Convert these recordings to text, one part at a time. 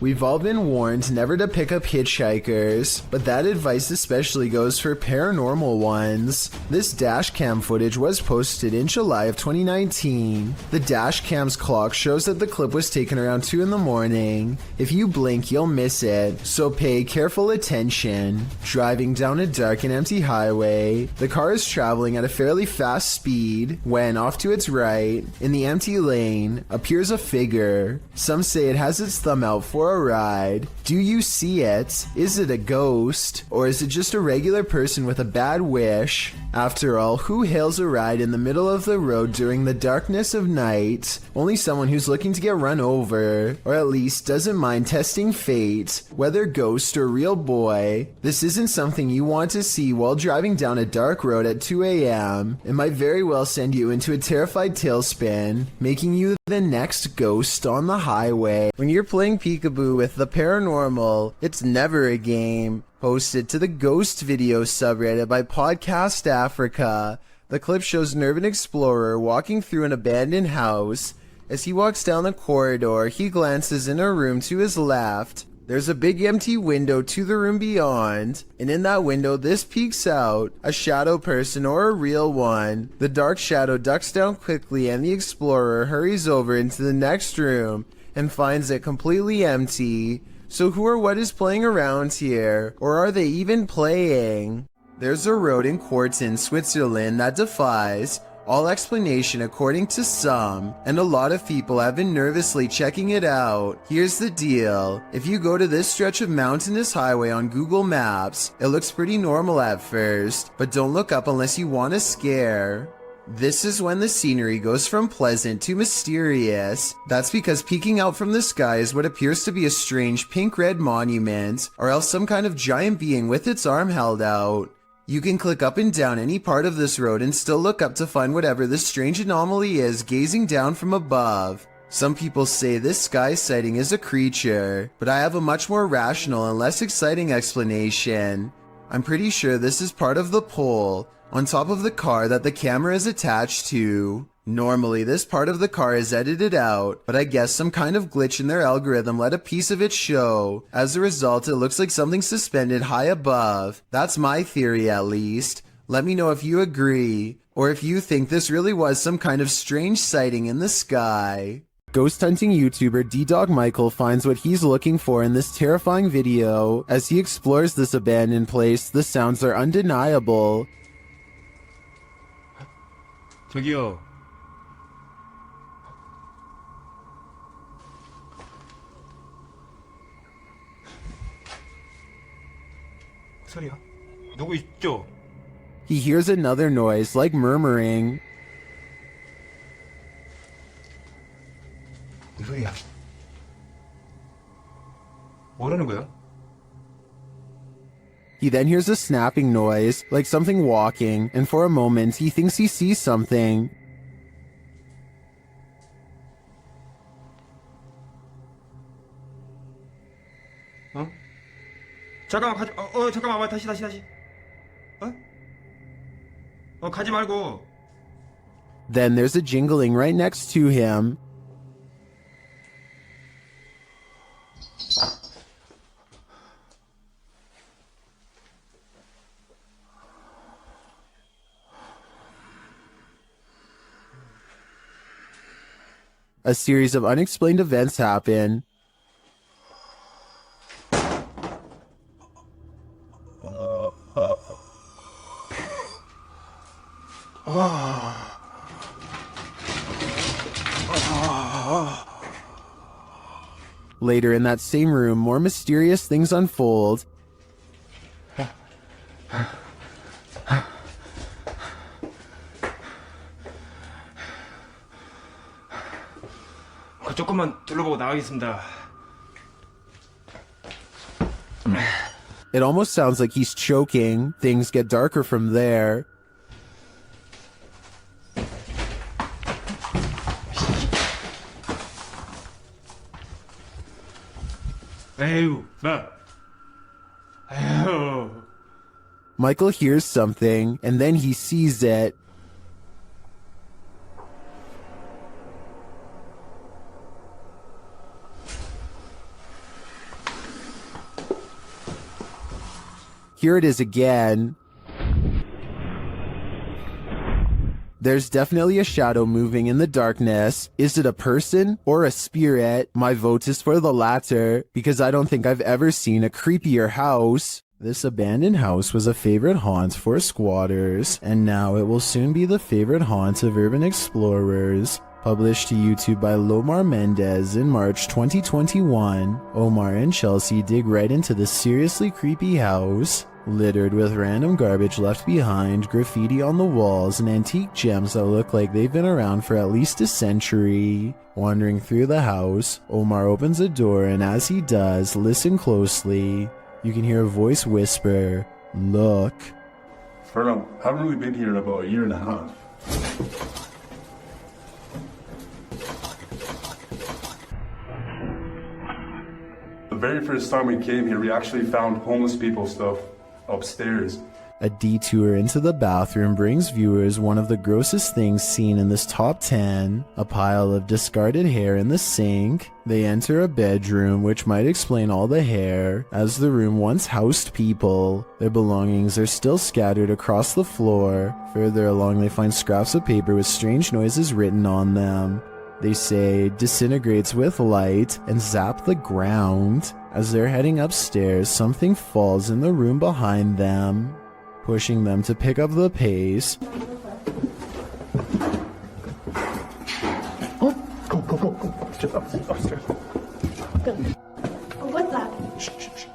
We've all been warned never to pick up hitchhikers, but that advice especially goes for paranormal ones. This dash cam footage was posted in July of 2019. The dash cam's clock shows that the clip was taken around 2 in the morning. If you blink, you'll miss it, so pay careful attention. Driving down a dark and empty highway, the car is traveling at a fairly fast speed when, off to its right, in the empty lane, appears a figure. Some say it has its thumb out for a ride. Do you see it? Is it a ghost? Or is it just a regular person with a bad wish? After all, who hails a ride in the middle of the road during the darkness of night? Only someone who's looking to get run over, or at least doesn't mind testing fate, whether ghost or real boy. This isn't something you want to see while driving down a dark road at 2 a.m. It might very well send you into a terrified tailspin, making you the next ghost on the highway. When you're playing peekaboo with the paranormal, it's never a game. Posted to the Ghost Video subreddit by Podcast Africa. The clip shows an urban explorer walking through an abandoned house. As he walks down the corridor, he glances in a room to his left. There's a big empty window to the room beyond, and in that window this peeks out, a shadow person or a real one. The dark shadow ducks down quickly and the explorer hurries over into the next room and finds it completely empty. So who or what is playing around here? Or are they even playing? There's a road in Quarton, Switzerland that defies all explanation according to some, and a lot of people have been nervously checking it out. Here's the deal. If you go to this stretch of mountainous highway on Google Maps, it looks pretty normal at first, but don't look up unless you want a scare. This is when the scenery goes from pleasant to mysterious. That's because peeking out from the sky is what appears to be a strange pink-red monument, or else some kind of giant being with its arm held out. You can click up and down any part of this road and still look up to find whatever this strange anomaly is gazing down from above. Some people say this sky sighting is a creature, but I have a much more rational and less exciting explanation. I'm pretty sure this is part of the pole on top of the car that the camera is attached to. Normally, this part of the car is edited out, but I guess some kind of glitch in their algorithm let a piece of it show. As a result, it looks like something suspended high above. That's my theory, at least. Let me know if you agree, or if you think this really was some kind of strange sighting in the sky. Ghost hunting YouTuber D-Dog Michael finds what he's looking for in this terrifying video. As he explores this abandoned place, the sounds are undeniable. 저기요. 소리야? 누구 있죠? He hears another noise, like murmuring. 무슨 소리야? 뭐라는 거야? He then hears a snapping noise, like something walking, and for a moment he thinks he sees something. 어? 잠깐만 잠깐만 다시 가지 말고. Then there's a jingling right next to him. A series of unexplained events happen. Later in that same room, more mysterious things unfold. 조금만 둘러보고 나가겠습니다. It almost sounds like he's choking. Things get darker from there. 에휴, 에휴. Michael hears something, and then he sees it. Here it is again. There's definitely a shadow moving in the darkness. Is it a person or a spirit? My vote is for the latter, because I don't think I've ever seen a creepier house. This abandoned house was a favorite haunt for squatters, and now it will soon be the favorite haunt of urban explorers. Published to YouTube by Lomar Mendez in March 2021, Omar and Chelsea dig right into this seriously creepy house, littered with random garbage left behind, graffiti on the walls, and antique gems that look like they've been around for at least a century. Wandering through the house, Omar opens a door, and as he does, listen closely. You can hear a voice whisper, "Look." I haven't really been here in about a year and a half. The very first time we came here, we actually found homeless people stuff upstairs. A detour into the bathroom brings viewers one of the grossest things seen in this top 10, a pile of discarded hair in the sink. They enter a bedroom, which might explain all the hair, as the room once housed people. Their belongings are still scattered across the floor. Further along, they find scraps of paper with strange noises written on them. They say, "disintegrates with light," and zap the ground. As they're heading upstairs, something falls in the room behind them, pushing them to pick up the pace. Oh, go. Just upstairs. What's that?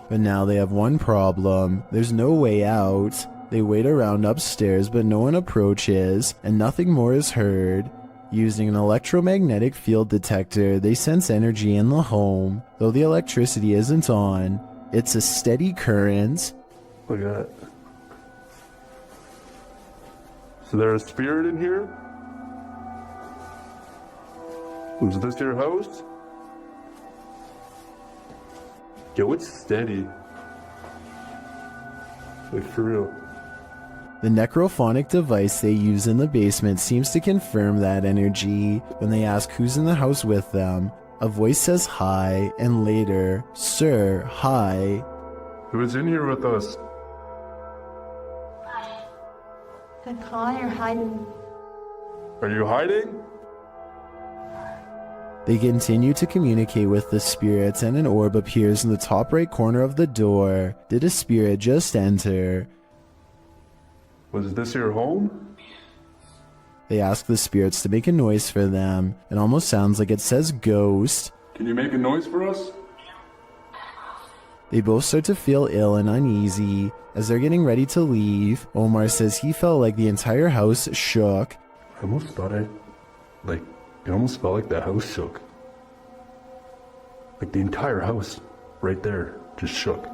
But now they have one problem. There's no way out. They wait around upstairs, but no one approaches, and nothing more is heard. Using an electromagnetic field detector, they sense energy in the home. Though the electricity isn't on, it's a steady current. Look at that. So there's a spirit in here? Was this your house? Yo, it's steady. Like, for real. The necrophonic device they use in the basement seems to confirm that energy. When they ask who's in the house with them, a voice says hi, and later, "Sir, hi." Who's in here with us? The cry or hiding? Are you hiding? They continue to communicate with the spirits, and an orb appears in the top right corner of the door. Did a spirit just enter? Was this your home? They ask the spirits to make a noise for them. It almost sounds like it says ghost. Can you make a noise for us? They both start to feel ill and uneasy. As they're getting ready to leave, Omar says he felt like the entire house shook. I almost thought it almost felt like the house shook. Like the entire house, right there, just shook.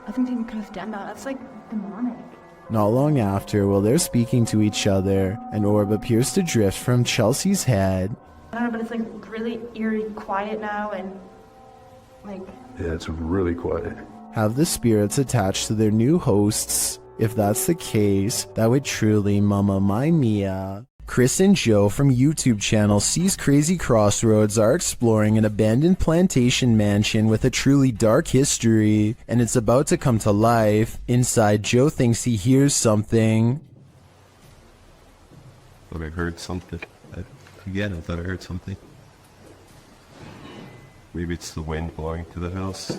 I think they could have done that. That's like demonic. Not long after, while they're speaking to each other, an orb appears to drift from Chelsea's head. I don't know, but it's like really eerie, quiet now, and like. Yeah, it's really quiet. Have the spirits attached to their new hosts? If that's the case, that would truly Mamma Mia. Chris and Joe from YouTube channel Sees Crazy Crossroads are exploring an abandoned plantation mansion with a truly dark history, and it's about to come to life. Inside, Joe thinks he hears something. I thought I heard something. I thought I heard something. Maybe it's the wind blowing to the house.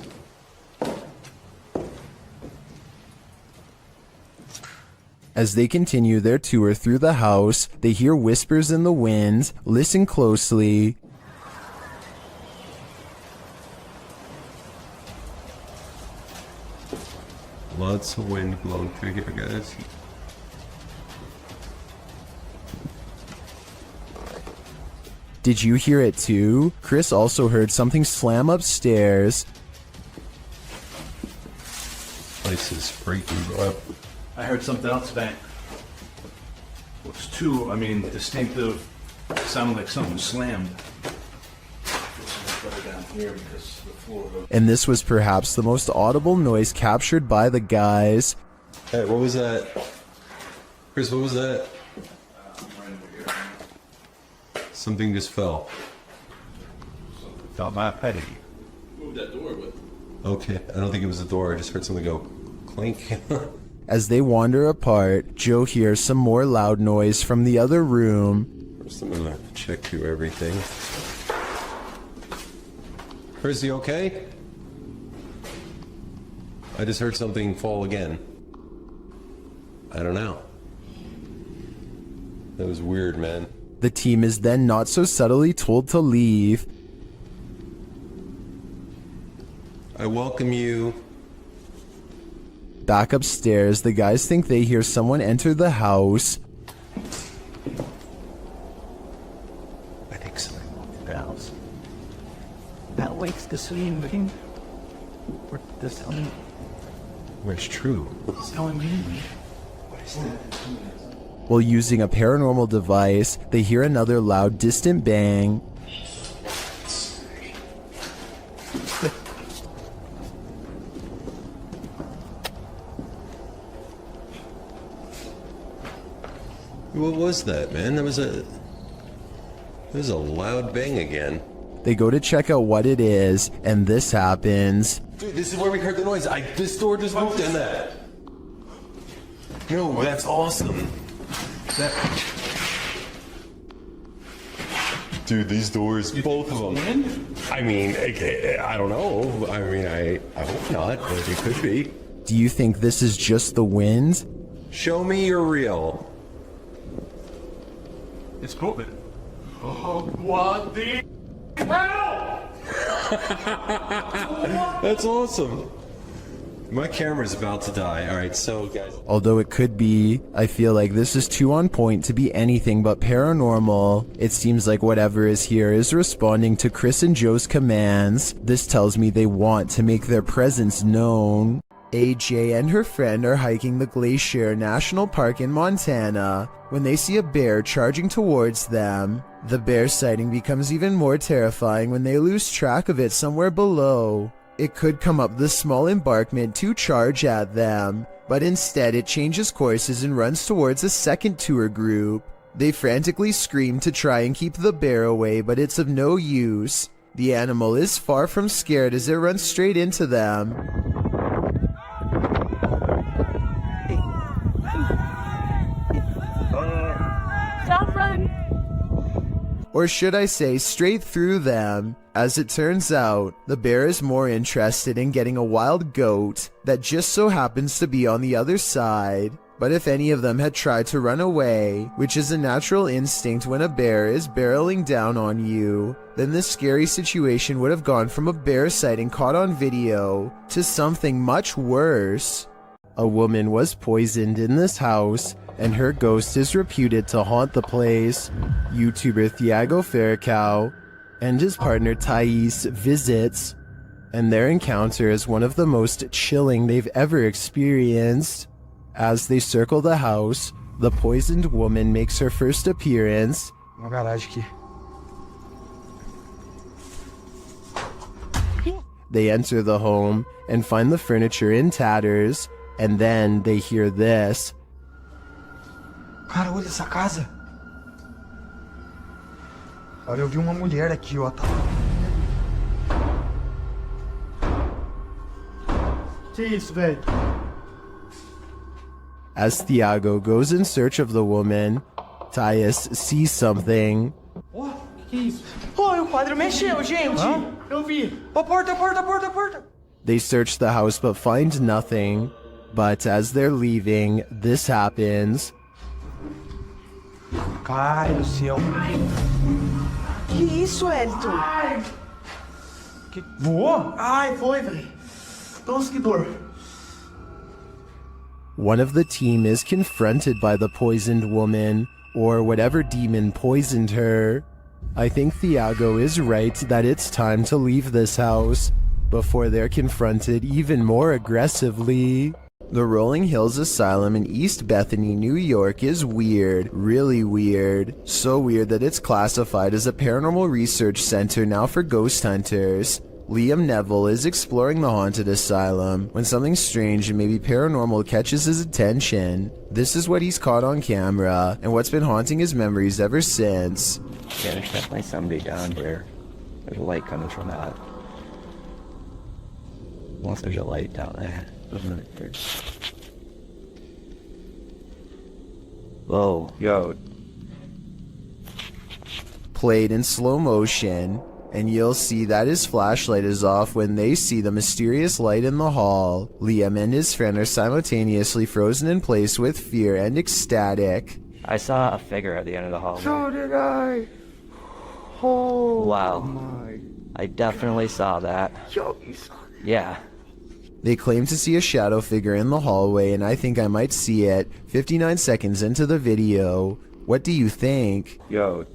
As they continue their tour through the house, they hear whispers in the wind. Listen closely. Lots of wind blowing through here, guys. Did you hear it too? Chris also heard something slam upstairs. Place is freaking up. I heard something else bang. It was too, distinctive. It sounded like something slammed. Better down here because the floor. And this was perhaps the most audible noise captured by the guys. Hey, what was that? Chris, what was that? Something just fell. Got my petty. Moved that door, but Okay, I don't think it was the door. I just heard something go clink. As they wander apart, Joe hears some more loud noise from the other room. First, I'm gonna check through everything. Chris, you okay? I just heard something fall again. I don't know. That was weird, man. The team is then not so subtly told to leave. I welcome you. Back upstairs, the guys think they hear someone enter the house. I think somebody walked in the house. That wakes the sleeping. Or this telling. Where's true? It's telling me. What is that? While using a paranormal device, they hear another loud, distant bang. What was that, man? That was a loud bang again. They go to check out what it is, and this happens. Dude, this is where we heard the noise. This door just moved in that. No, that's awesome. Dude, these doors, both of them. I mean, I don't know. I mean, I hope not, but it could be. Do you think this is just the wind? Show me you're real. It's moving. What the hell? That's awesome. My camera's about to die. Alright, so guys. Although it could be, I feel like this is too on point to be anything but paranormal. It seems like whatever is here is responding to Chris and Joe's commands. This tells me they want to make their presence known. AJ and her friend are hiking the Glacier National Park in Montana when they see a bear charging towards them. The bear sighting becomes even more terrifying when they lose track of it somewhere below. It could come up the small embankment to charge at them, but instead it changes courses and runs towards a second tour group. They frantically scream to try and keep the bear away, but it's of no use. The animal is far from scared as it runs straight into them. Don't run! Or should I say straight through them. As it turns out, the bear is more interested in getting a wild goat that just so happens to be on the other side. But if any of them had tried to run away, which is a natural instinct when a bear is barreling down on you, then this scary situation would have gone from a bear sighting caught on video to something much worse. A woman was poisoned in this house, and her ghost is reputed to haunt the place. YouTuber Thiago Ferracao and his partner Thais visits, and their encounter is one of the most chilling they've ever experienced. As they circle the house, the poisoned woman makes her first appearance. Uma garagem aqui. They enter the home and find the furniture in tatters, and then they hear this. Cara, olha essa casa. Olha, eu vi uma mulher aqui, ó. Que isso, velho? As Thiago goes in search of the woman, Thais sees something. Ó, que isso? Ó, o quadro mexeu, gente. Eu vi. Ó, porta, porta, porta, porta. They search the house but find nothing. But as they're leaving, this happens. Cara do céu. Que isso, Elton? Que... Voou? Ai, foi, velho. Nossa, que dor. One of the team is confronted by the poisoned woman, or whatever demon poisoned her. I think Thiago is right that it's time to leave this house before they're confronted even more aggressively. The Rolling Hills Asylum in East Bethany, New York is weird, really weird. So weird that it's classified as a paranormal research center now for ghost hunters. Liam Neville is exploring the haunted asylum when something strange and maybe paranormal catches his attention. This is what he's caught on camera and what's been haunting his memories ever since. Yeah, there's definitely somebody down here. There's a light coming from that. Unless there's a light down there. Whoa, yo. Played in slow motion, and you'll see that his flashlight is off when they see the mysterious light in the hall. Liam and his friend are simultaneously frozen in place with fear and ecstatic. I saw a figure at the end of the hallway. So did I. Oh. Wow. My. I definitely saw that. Yo, you saw that? Yeah. They claim to see a shadow figure in the hallway, and I think I might see it 59 seconds into the video. What do you think? Yo.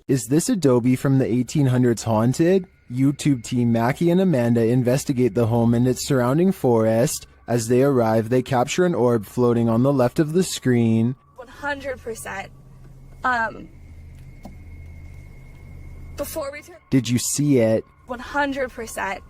Is this Adobe from the 1800s haunted? YouTube team Mackie and Amanda investigate the home and its surrounding forest. As they arrive, they capture an orb floating on the left of the screen. 100%. Before we turn... Did you see it? 100%.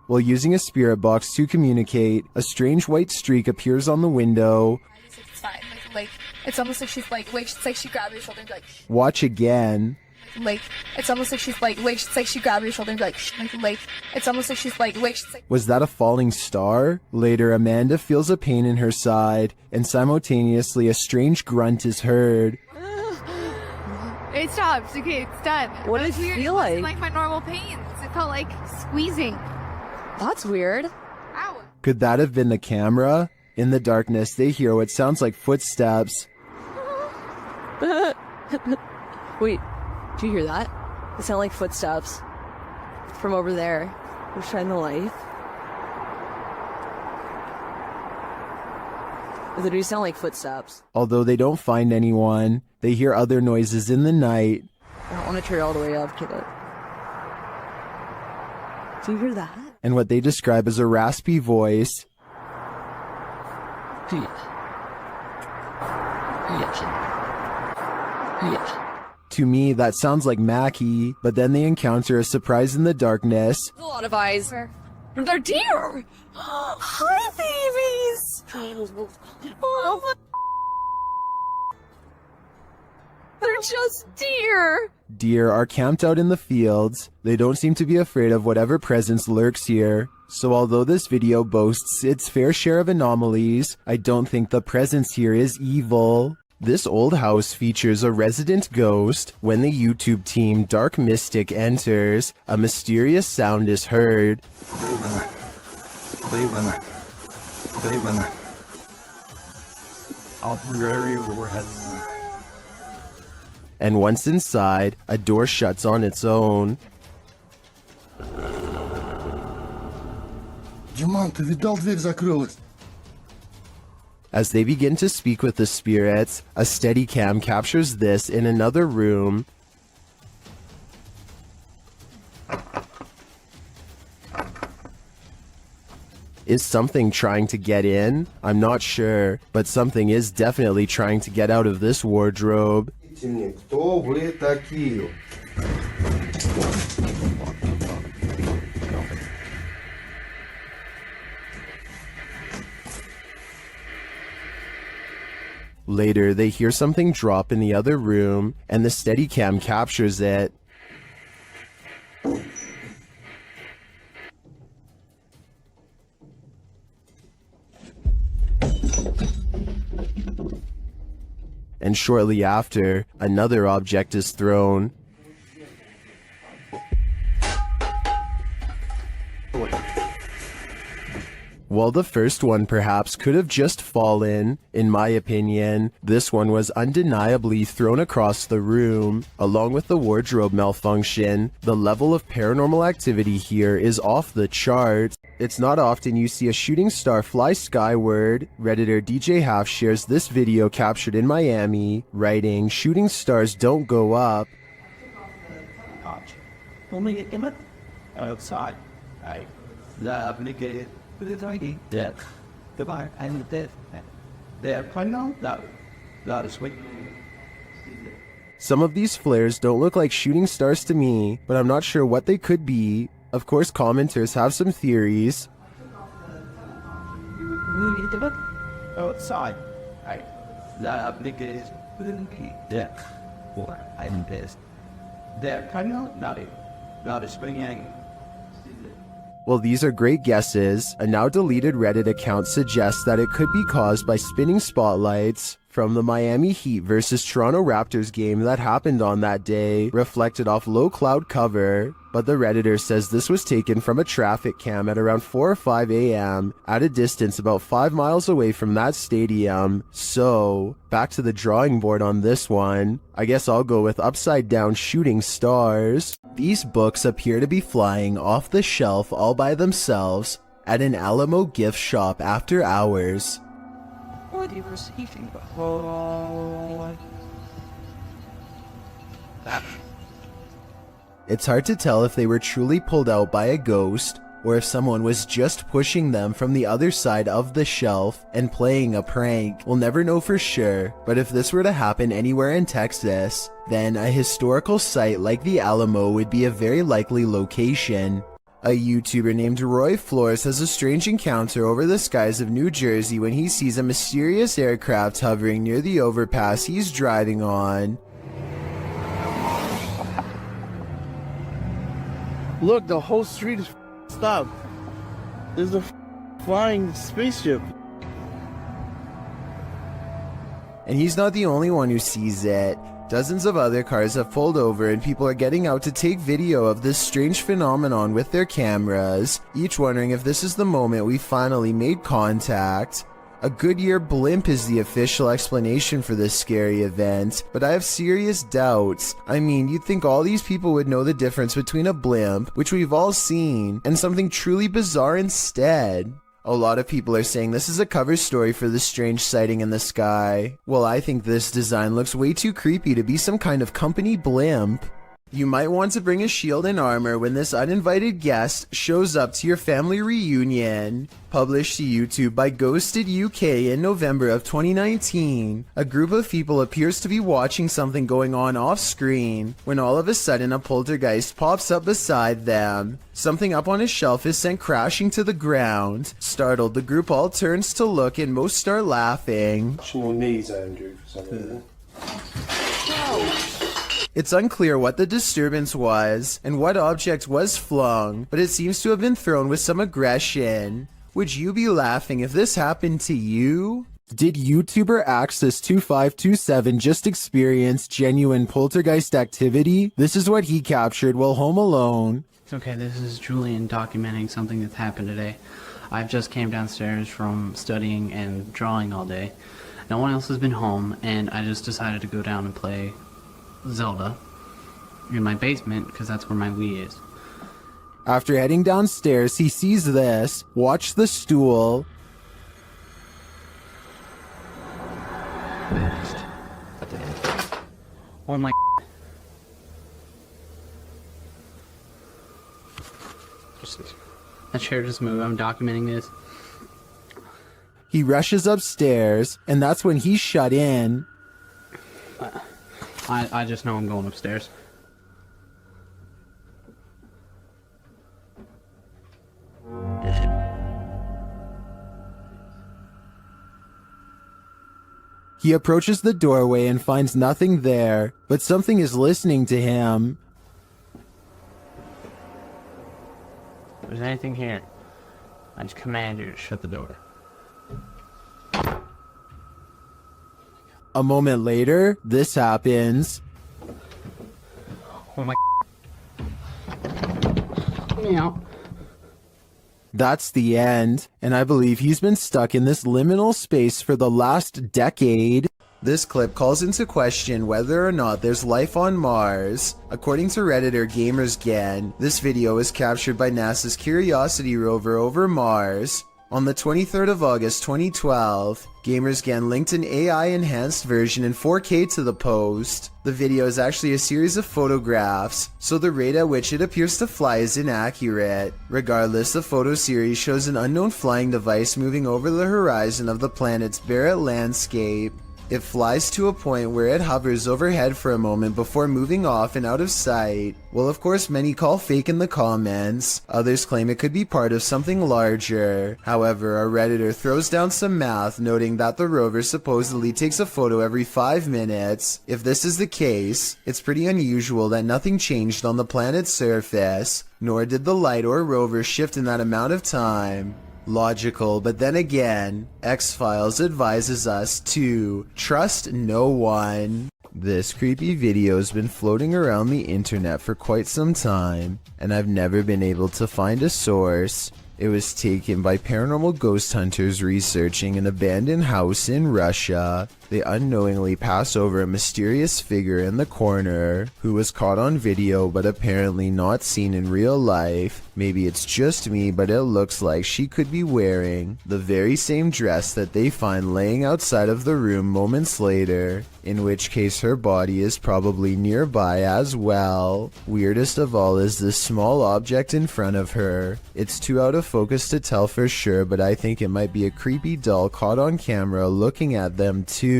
While using a spirit box to communicate, a strange white streak appears on the window. It's fine. Like, it's almost like she's like, it's like she grabbed your shoulder and be like, Watch again. like, it's almost like she's like, it's like she grabbed your shoulder and be like, it's almost like she's like, it's like... Was that a falling star? Later, Amanda feels a pain in her side, and simultaneously a strange grunt is heard. It stopped. Okay, it's done. What did it feel like? It wasn't like my normal pains. It felt like squeezing. That's weird. Ow. Could that have been the camera? In the darkness, they hear what sounds like footsteps. Wait, do you hear that? It sounded like footsteps from over there. We'll shine the light. They do sound like footsteps. Although they don't find anyone, they hear other noises in the night. I don't want to turn all the way up, kid. Do you hear that? And what they describe as a raspy voice. To me, that sounds like Mackie, but then they encounter a surprise in the darkness. There's a lot of eyes. They're deer! Hi, babies! Oh, they're just deer! Deer are camped out in the fields. They don't seem to be afraid of whatever presence lurks here. So although this video boasts its fair share of anomalies, I don't think the presence here is evil. This old house features a resident ghost. When the YouTube team Dark Mystic enters, a mysterious sound is heard. And once inside, a door shuts on its own. As they begin to speak with the spirits, a Steadicam captures this in another room. Is something trying to get in? I'm not sure, but something is definitely trying to get out of this wardrobe. Later, they hear something drop in the other room, and the Steadicam captures it. And shortly after, another object is thrown. While the first one perhaps could have just fallen, in my opinion, this one was undeniably thrown across the room. Along with the wardrobe malfunction, the level of paranormal activity here is off the charts. It's not often you see a shooting star fly skyward. Redditor DJ Half shares this video captured in Miami, writing, "Shooting stars don't go up." Only get outside. I love it. Death. Goodbye. I'm dead. They're playing on that is sweet. Some of these flares don't look like shooting stars to me, but I'm not sure what they could be. Of course, commenters have some theories. Outside. I love it. Death. I'm pissed. they're kind of not a springing. Well, these are great guesses. A now deleted Reddit account suggests that it could be caused by spinning spotlights from the Miami Heat versus Toronto Raptors game that happened on that day, reflected off low cloud cover. But the Redditor says this was taken from a traffic cam at around 4 or 5 a.m. at a distance about 5 miles away from that stadium. So, back to the drawing board on this one. I guess I'll go with upside down shooting stars. These books appear to be flying off the shelf all by themselves at an Alamo gift shop after hours. What are you receiving? It's hard to tell if they were truly pulled out by a ghost, or if someone was just pushing them from the other side of the shelf and playing a prank. We'll never know for sure, but if this were to happen anywhere in Texas, then a historical site like the Alamo would be a very likely location. A YouTuber named Roy Flores has a strange encounter over the skies of New Jersey when he sees a mysterious aircraft hovering near the overpass he's driving on. Look, the whole street is stopped. There's a flying spaceship. And he's not the only one who sees it. Dozens of other cars have pulled over and people are getting out to take video of this strange phenomenon with their cameras, each wondering if this is the moment we finally made contact. A Goodyear blimp is the official explanation for this scary event, but I have serious doubts. I mean, you'd think all these people would know the difference between a blimp, which we've all seen, and something truly bizarre instead. A lot of people are saying this is a cover story for this strange sighting in the sky. Well, I think this design looks way too creepy to be some kind of company blimp. You might want to bring a shield and armor when this uninvited guest shows up to your family reunion. Published to YouTube by Ghosted UK in November of 2019, a group of people appears to be watching something going on off screen when all of a sudden a poltergeist pops up beside them. Something up on a shelf is sent crashing to the ground. Startled, the group all turns to look and most start laughing. Your knees, Andrew, for some reason. It's unclear what the disturbance was and what object was flung, but it seems to have been thrown with some aggression. Would you be laughing if this happened to you? Did YouTuber Axis2527 just experience genuine poltergeist activity? This is what he captured while home alone. Okay, this is Julian documenting something that's happened today. I've just came downstairs from studying and drawing all day. No one else has been home, and I just decided to go down and play Zelda in my basement because that's where my Wii is. After heading downstairs, he sees this. Watch the stool. Oh my. That chair just moved. I'm documenting this. He rushes upstairs, and that's when he's shut in. I just know I'm going upstairs. He approaches the doorway and finds nothing there, but something is listening to him. If there's anything here, I just command you to shut the door. A moment later, this happens. Oh my. Meow. That's the end, and I believe he's been stuck in this liminal space for the last decade. This clip calls into question whether or not there's life on Mars. According to Redditor GamersGen, this video was captured by NASA's Curiosity rover over Mars. On the 23rd of August 2012, GamersGen linked an AI-enhanced version in 4K to the post. The video is actually a series of photographs, so the rate at which it appears to fly is inaccurate. Regardless, the photo series shows an unknown flying device moving over the horizon of the planet's barren landscape. It flies to a point where it hovers overhead for a moment before moving off and out of sight. Well, of course, many call fake in the comments. Others claim it could be part of something larger. However, a Redditor throws down some math, noting that the rover supposedly takes a photo every 5 minutes. If this is the case, it's pretty unusual that nothing changed on the planet's surface, nor did the light or rover shift in that amount of time. Logical, but then again, X-Files advises us to trust no one. This creepy video has been floating around the internet for quite some time, and I've never been able to find a source. It was taken by paranormal ghost hunters researching an abandoned house in Russia. They unknowingly pass over a mysterious figure in the corner who was caught on video but apparently not seen in real life. Maybe it's just me, but it looks like she could be wearing the very same dress that they find laying outside of the room moments later, in which case her body is probably nearby as well. Weirdest of all is this small object in front of her. It's too out of focus to tell for sure, but I think it might be a creepy doll caught on camera looking at them too.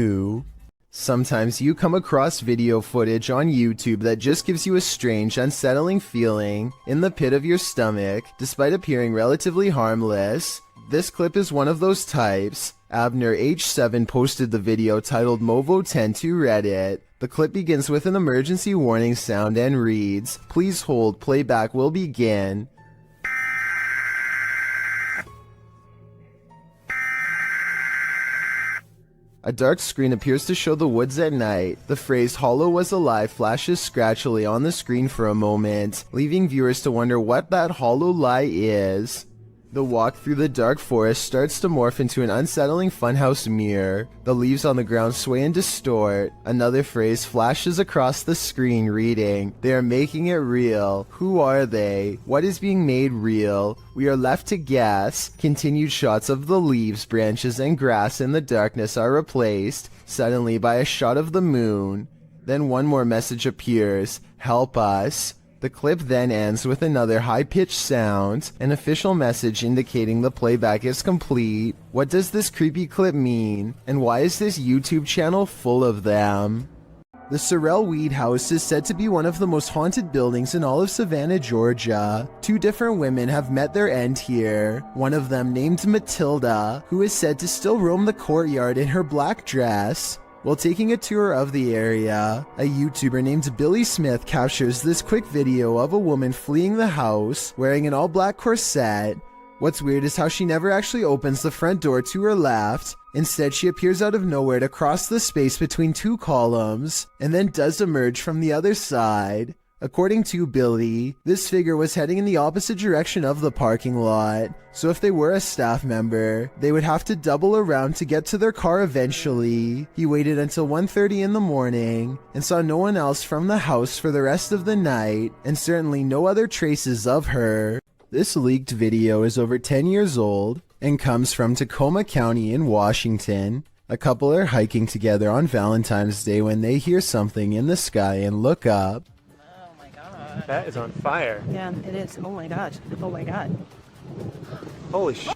Sometimes you come across video footage on YouTube that just gives you a strange, unsettling feeling in the pit of your stomach, despite appearing relatively harmless. This clip is one of those types. Abner H7 posted the video titled Movo10 to Reddit. The clip begins with an emergency warning sound and reads, "Please hold, playback will begin." A dark screen appears to show the woods at night. The phrase "Hollow was alive" flashes scratchily on the screen for a moment, leaving viewers to wonder what that hollow lie is. The walk through the dark forest starts to morph into an unsettling funhouse mirror. The leaves on the ground sway and distort. Another phrase flashes across the screen reading, "They are making it real. Who are they? What is being made real? We are left to guess." Continued shots of the leaves, branches, and grass in the darkness are replaced, suddenly by a shot of the moon. Then one more message appears, "Help us." The clip then ends with another high-pitched sound, an official message indicating the playback is complete. What does this creepy clip mean? And why is this YouTube channel full of them? The Sorrel Weed House is said to be one of the most haunted buildings in all of Savannah, Georgia. 2 different women have met their end here. One of them, named Matilda, who is said to still roam the courtyard in her black dress. While taking a tour of the area, a YouTuber named Billy Smith captures this quick video of a woman fleeing the house wearing an all-black corset. What's weird is how she never actually opens the front door to her left. Instead, she appears out of nowhere to cross the space between 2 columns, and then does emerge from the other side. According to Billy, this figure was heading in the opposite direction of the parking lot, so if they were a staff member, they would have to double around to get to their car eventually. He waited until 1:30 in the morning and saw no one else from the house for the rest of the night, and certainly no other traces of her. This leaked video is over 10 years old and comes from Tacoma County in Washington. A couple are hiking together on Valentine's Day when they hear something in the sky and look up. That is on fire. Yeah, it is. Oh my gosh. Oh my god. Holy sh**.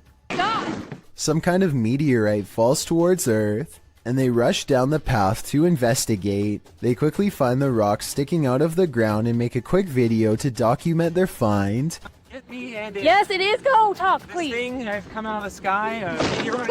Some kind of meteorite falls towards Earth, and they rush down the path to investigate. They quickly find the rocks sticking out of the ground and make a quick video to document their find. Get me and it. Yes, it is. Go talk, please. This thing has come out of the sky. Meteorite.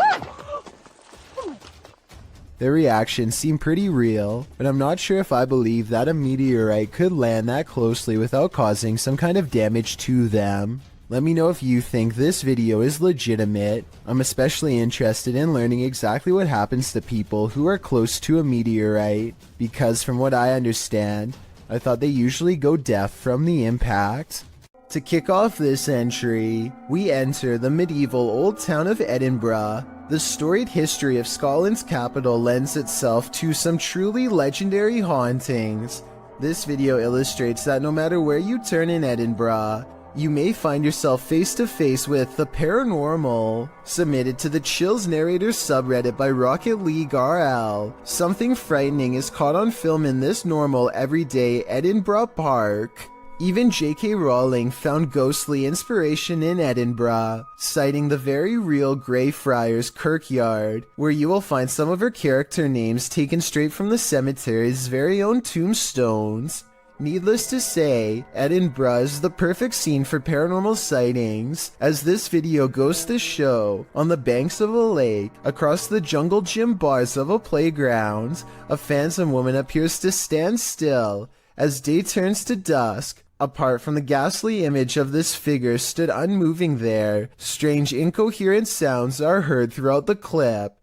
Their reactions seem pretty real, but I'm not sure if I believe that a meteorite could land that closely without causing some kind of damage to them. Let me know if you think this video is legitimate. I'm especially interested in learning exactly what happens to people who are close to a meteorite, because from what I understand, I thought they usually go deaf from the impact. To kick off this entry, we enter the medieval old town of Edinburgh. The storied history of Scotland's capital lends itself to some truly legendary hauntings. This video illustrates that no matter where you turn in Edinburgh, you may find yourself face to face with the paranormal. Submitted to the Chills Narrators subreddit by Rocket League RL, something frightening is caught on film in this normal, everyday Edinburgh park. Even J.K. Rowling found ghostly inspiration in Edinburgh, citing the very real Greyfriars Kirkyard, where you will find some of her character names taken straight from the cemetery's very own tombstones. Needless to say, Edinburgh is the perfect scene for paranormal sightings, as this video goes to show, on the banks of a lake, across the jungle gym bars of a playground, a phantom woman appears to stand still, as day turns to dusk. Apart from the ghastly image of this figure stood unmoving there, strange incoherent sounds are heard throughout the clip.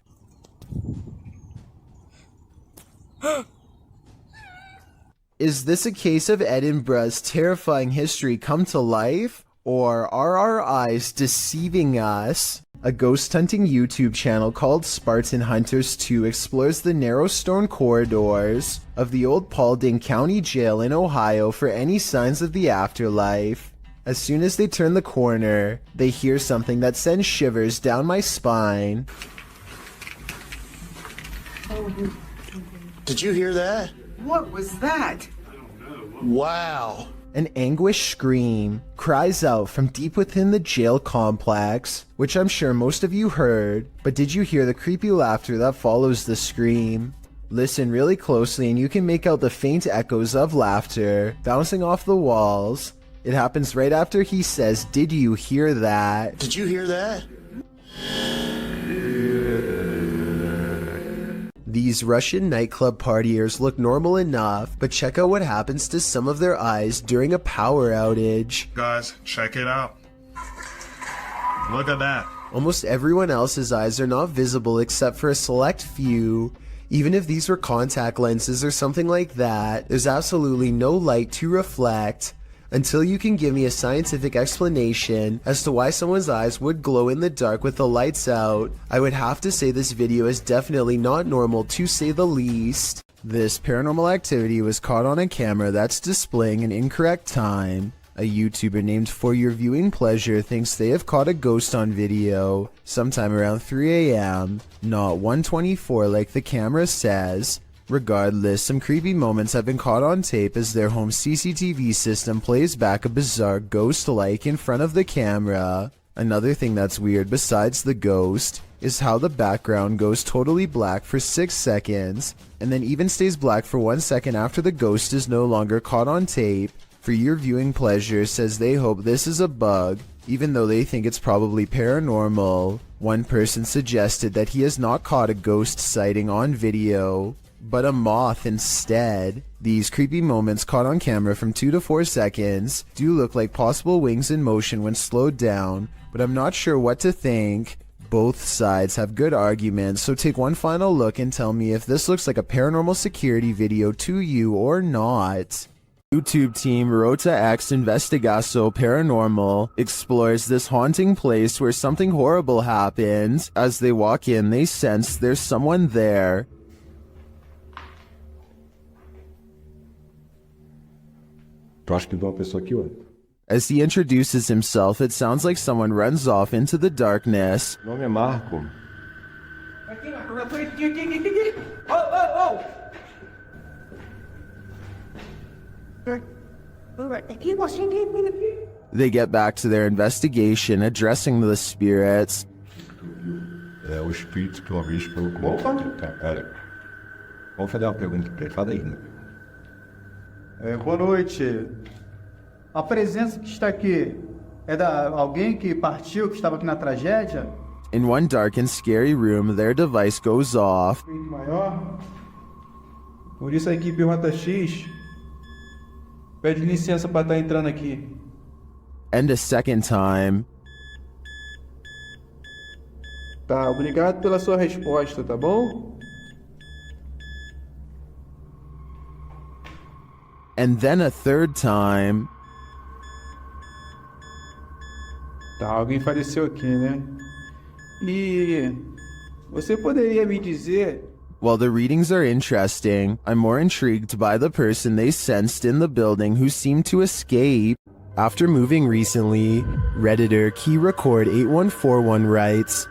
Is this a case of Edinburgh's terrifying history come to life? Or are our eyes deceiving us? A ghost hunting YouTube channel called Spartan Hunters 2 explores the narrow stone corridors of the old Paulding County Jail in Ohio for any signs of the afterlife. As soon as they turn the corner, they hear something that sends shivers down my spine. Did you hear that? What was that? Wow. An anguished scream cries out from deep within the jail complex, which I'm sure most of you heard, but did you hear the creepy laughter that follows the scream? Listen really closely and you can make out the faint echoes of laughter bouncing off the walls. It happens right after he says, "Did you hear that?" Did you hear that? These Russian nightclub partiers look normal enough, but check out what happens to some of their eyes during a power outage. Guys, check it out. Look at that. Almost everyone else's eyes are not visible except for a select few. Even if these were contact lenses or something like that, there's absolutely no light to reflect. Until you can give me a scientific explanation as to why someone's eyes would glow in the dark with the lights out, I would have to say this video is definitely not normal, to say the least. This paranormal activity was caught on a camera that's displaying an incorrect time. A YouTuber named For Your Viewing Pleasure thinks they have caught a ghost on video sometime around 3 a.m., not 1:24 like the camera says. Regardless, some creepy moments have been caught on tape as their home CCTV system plays back a bizarre ghost-like in front of the camera. Another thing that's weird besides the ghost is how the background goes totally black for 6 seconds, and then even stays black for 1 second after the ghost is no longer caught on tape. For Your Viewing Pleasure says they hope this is a bug, even though they think it's probably paranormal. One person suggested that he has not caught a ghost sighting on video, but a moth instead. These creepy moments caught on camera from 2 to 4 seconds do look like possible wings in motion when slowed down, but I'm not sure what to think. Both sides have good arguments, so take one final look and tell me if this looks like a paranormal security video to you or not. YouTube team Rota X Investigaso Paranormal explores this haunting place where something horrible happens. As they walk in, they sense there's someone there. As he introduces himself, it sounds like someone runs off into the darkness. Meu nome é Marco. They get back to their investigation, addressing the spirits. É o espírito que uma vez falou comigo. Pera. Vamos fazer uma pergunta pra ele. Fala aí, né? Boa noite. A presença que está aqui é da alguém que partiu, que estava aqui na tragédia? In one dark and scary room, their device goes off. Maior. Por isso a equipe Rota X pede licença para estar entrando aqui. And a second time. Tá, obrigado pela sua resposta, tá bom? And then a third time. Tá, alguém faleceu aqui, né? E você poderia me dizer... While the readings are interesting, I'm more intrigued by the person they sensed in the building who seemed to escape. After moving recently, Redditor KeyRecord8141 writes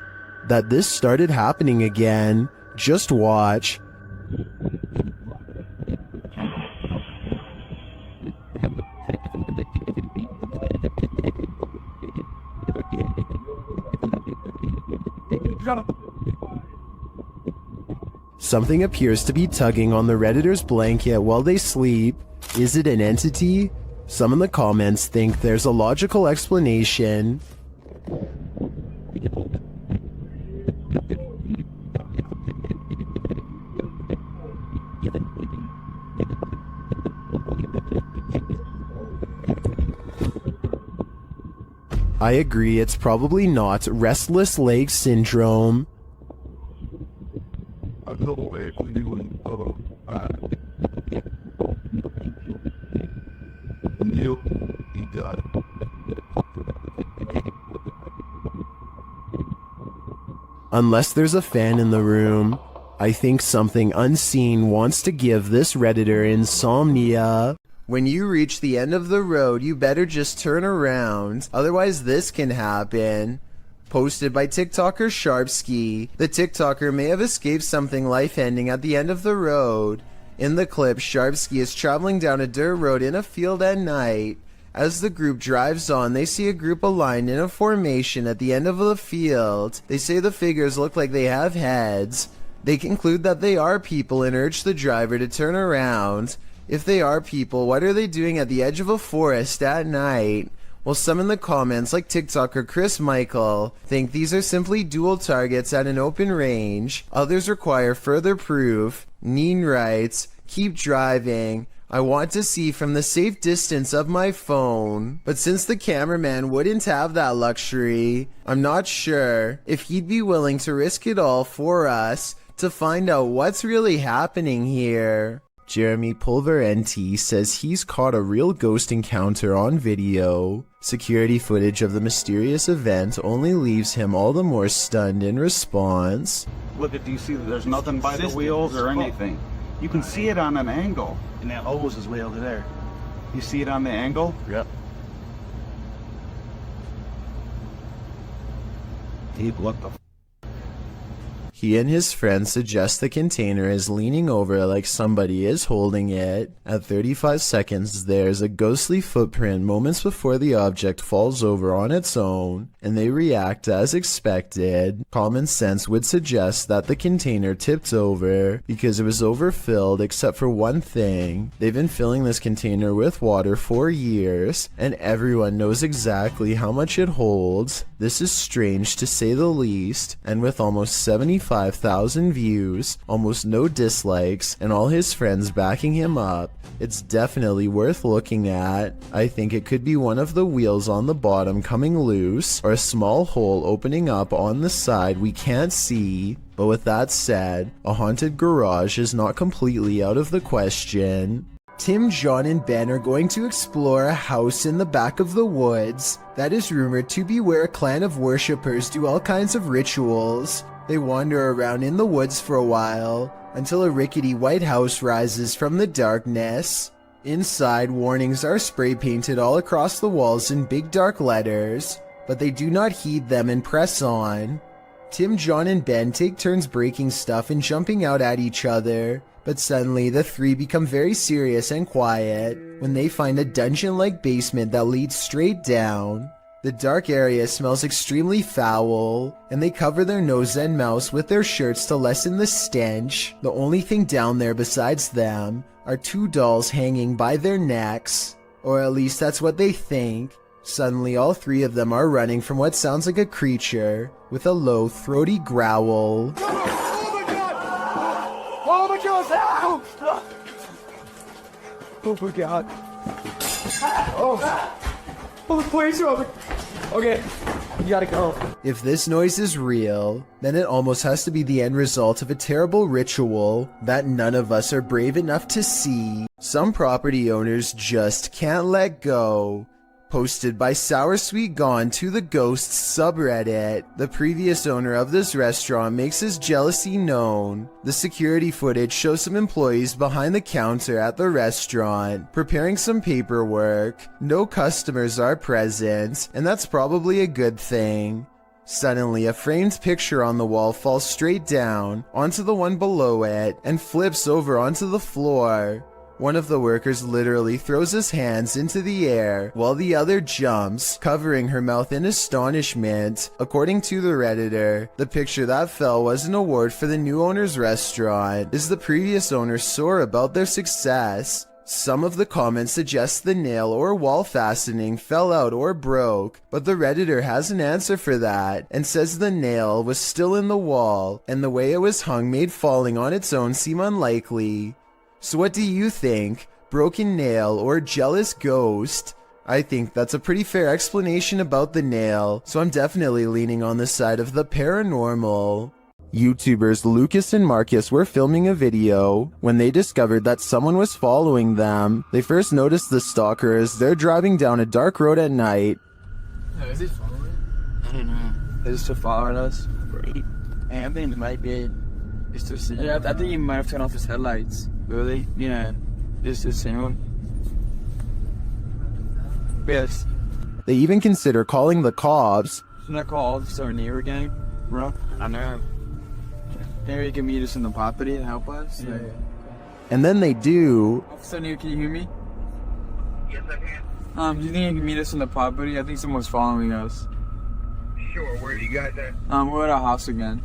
that this started happening again. Just watch. Something appears to be tugging on the Redditor's blanket while they sleep. Is it an entity? Some in the comments think there's a logical explanation. I agree, it's probably not restless leg syndrome. Unless there's a fan in the room, I think something unseen wants to give this Redditor insomnia. When you reach the end of the road, you better just turn around, otherwise this can happen. Posted by TikToker Sharpski. The TikToker may have escaped something life-ending at the end of the road. In the clip, Sharpski is traveling down a dirt road in a field at night. As the group drives on, they see a group aligned in a formation at the end of the field. They say the figures look like they have heads. They conclude that they are people and urge the driver to turn around. If they are people, what are they doing at the edge of a forest at night? Well, some in the comments, like TikToker Chris Michael, think these are simply dual targets at an open range. Others require further proof. Neen writes, "Keep driving. I want to see from the safe distance of my phone." But since the cameraman wouldn't have that luxury, I'm not sure if he'd be willing to risk it all for us to find out what's really happening here. Jeremy Pulverenti says he's caught a real ghost encounter on video. Security footage of the mysterious event only leaves him all the more stunned in response. Look at, do you see that there's nothing by the wheels or anything? You can see it on an angle. And that hose is way over there. You see it on the angle? Yep. Dude, what the He and his friend suggest the container is leaning over like somebody is holding it. At 35 seconds, there's a ghostly footprint moments before the object falls over on its own, and they react as expected. Common sense would suggest that the container tipped over because it was overfilled except for one thing. They've been filling this container with water for years, and everyone knows exactly how much it holds. This is strange to say the least, and with almost 75,000 views, almost no dislikes, and all his friends backing him up, it's definitely worth looking at. I think it could be one of the wheels on the bottom coming loose, or a small hole opening up on the side we can't see. But with that said, a haunted garage is not completely out of the question. Tim, John, and Ben are going to explore a house in the back of the woods that is rumored to be where a clan of worshippers do all kinds of rituals. They wander around in the woods for a while until a rickety white house rises from the darkness. Inside, warnings are spray painted all across the walls in big dark letters, but they do not heed them and press on. Tim, John, and Ben take turns breaking stuff and jumping out at each other. But suddenly, the three become very serious and quiet when they find a dungeon-like basement that leads straight down. The dark area smells extremely foul, and they cover their nose and mouths with their shirts to lessen the stench. The only thing down there besides them are two dolls hanging by their necks, or at least that's what they think. Suddenly, all three of them are running from what sounds like a creature with a low, throaty growl. Oh my god. Oh, the police are over. Okay, you gotta go. If this noise is real, then it almost has to be the end result of a terrible ritual that none of us are brave enough to see. Some property owners just can't let go. Posted by Sour Sweet Gone to the Ghosts subreddit. The previous owner of this restaurant makes his jealousy known. The security footage shows some employees behind the counter at the restaurant, preparing some paperwork. No customers are present, and that's probably a good thing. Suddenly, a framed picture on the wall falls straight down onto the one below it and flips over onto the floor. One of the workers literally throws his hands into the air while the other jumps, covering her mouth in astonishment. According to the Redditor, the picture that fell was an award for the new owner's restaurant, as the previous owner swore about their success. Some of the comments suggest the nail or wall fastening fell out or broke, but the Redditor has an answer for that and says the nail was still in the wall and the way it was hung made falling on its own seem unlikely. So what do you think? Broken nail or jealous ghost? I think that's a pretty fair explanation about the nail, so I'm definitely leaning on the side of the paranormal. YouTubers Lucas and Marcus were filming a video when they discovered that someone was following them. They first noticed the stalker as they're driving down a dark road at night. Is it following? I don't know. Is it still following us? Right. I think it might be. It's just, yeah, I think he might have turned off his headlights. Really? Yeah. Just the same one. Yes. They even consider calling the cops. Shouldn't I call Officer near again, bro? I know. Maybe you can meet us in the property and help us? Yeah. And then they do. Officer Neil, can you hear me? Yes, I can. Do you think you can meet us in the property? I think someone's following us. Sure, where are you guys at? We're at our house again.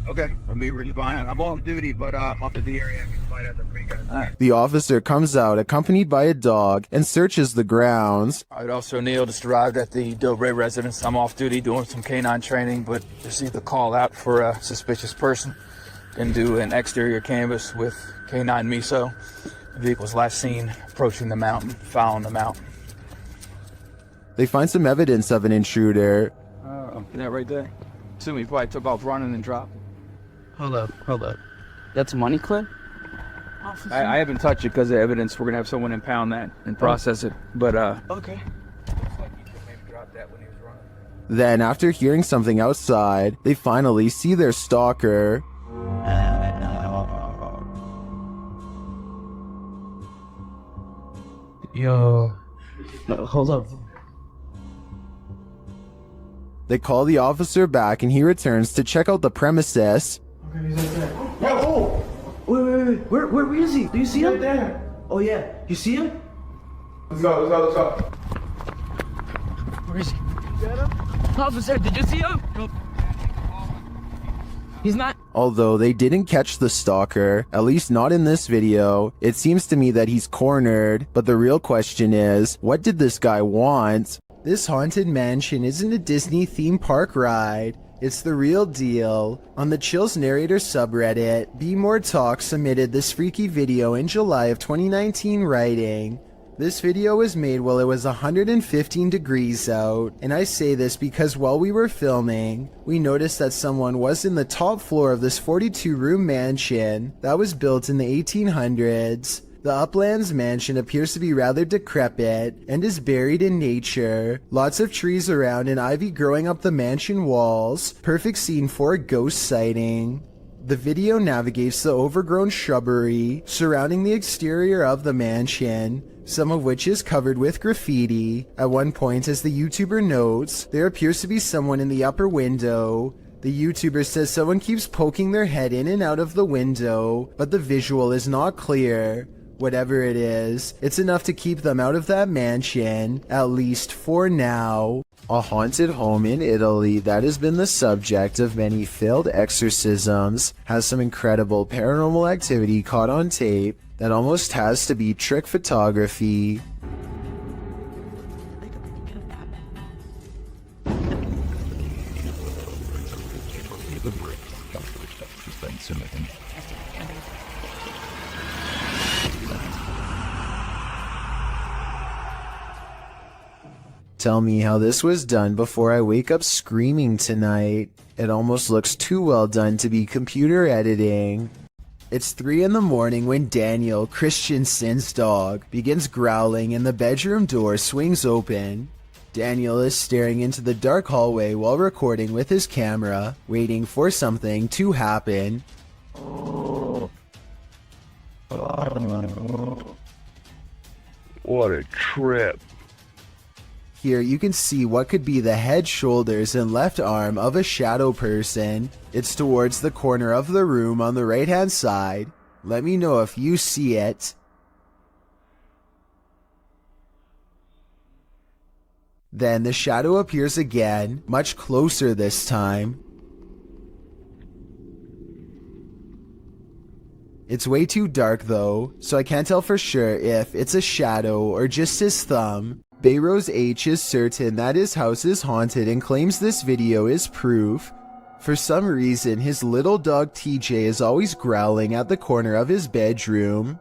Okay, I'll be really behind. I'm on duty, but I'm up in the area. I can find out the free guys. The officer comes out accompanied by a dog and searches the grounds. Alright, Officer Neil just arrived at the Delray residence. I'm off duty doing some canine training, but received a call out for a suspicious person. Can do an exterior canvas with canine miso. The vehicle's last seen approaching the mountain, following the mountain. They find some evidence of an intruder. That right there. Assume he probably took off running and dropped. Hold up. That's a money clip? I haven't touched it because of evidence. We're gonna have someone impound that and process it. But okay. Then, after hearing something outside, they finally see their stalker. Yo. No, hold up. They call the officer back and he returns to check out the premises. Okay, he's right there. Oh! Wait. Where is he? Do you see him? Right there. Oh yeah. You see him? Let's go. Where is he? Officer, did you see him? He's not. Although they didn't catch the stalker, at least not in this video, it seems to me that he's cornered, but the real question is, what did this guy want? This haunted mansion isn't a Disney theme park ride. It's the real deal. On the Chills Narrator subreddit, Be More Talk submitted this freaky video in July of 2019 writing, "This video was made while it was 115 degrees out, and I say this because while we were filming, we noticed that someone was in the top floor of this 42-room mansion that was built in the 1800s. The Uplands mansion appears to be rather decrepit and is buried in nature. Lots of trees around and ivy growing up the mansion walls. Perfect scene for a ghost sighting." The video navigates the overgrown shrubbery surrounding the exterior of the mansion, some of which is covered with graffiti. At one point, as the YouTuber notes, there appears to be someone in the upper window. The YouTuber says someone keeps poking their head in and out of the window, but the visual is not clear. Whatever it is, it's enough to keep them out of that mansion, at least for now. A haunted home in Italy that has been the subject of many failed exorcisms has some incredible paranormal activity caught on tape that almost has to be trick photography. Tell me how this was done before I wake up screaming tonight. It almost looks too well done to be computer editing. It's 3 in the morning when Daniel, Christensen's dog, begins growling and the bedroom door swings open. Daniel is staring into the dark hallway while recording with his camera, waiting for something to happen. What a trip. Here you can see what could be the head, shoulders, and left arm of a shadow person. It's towards the corner of the room on the right hand side. Let me know if you see it. Then the shadow appears again, much closer this time. It's way too dark though, so I can't tell for sure if it's a shadow or just his thumb. Bayrose H is certain that his house is haunted and claims this video is proof. For some reason, his little dog TJ is always growling at the corner of his bedroom.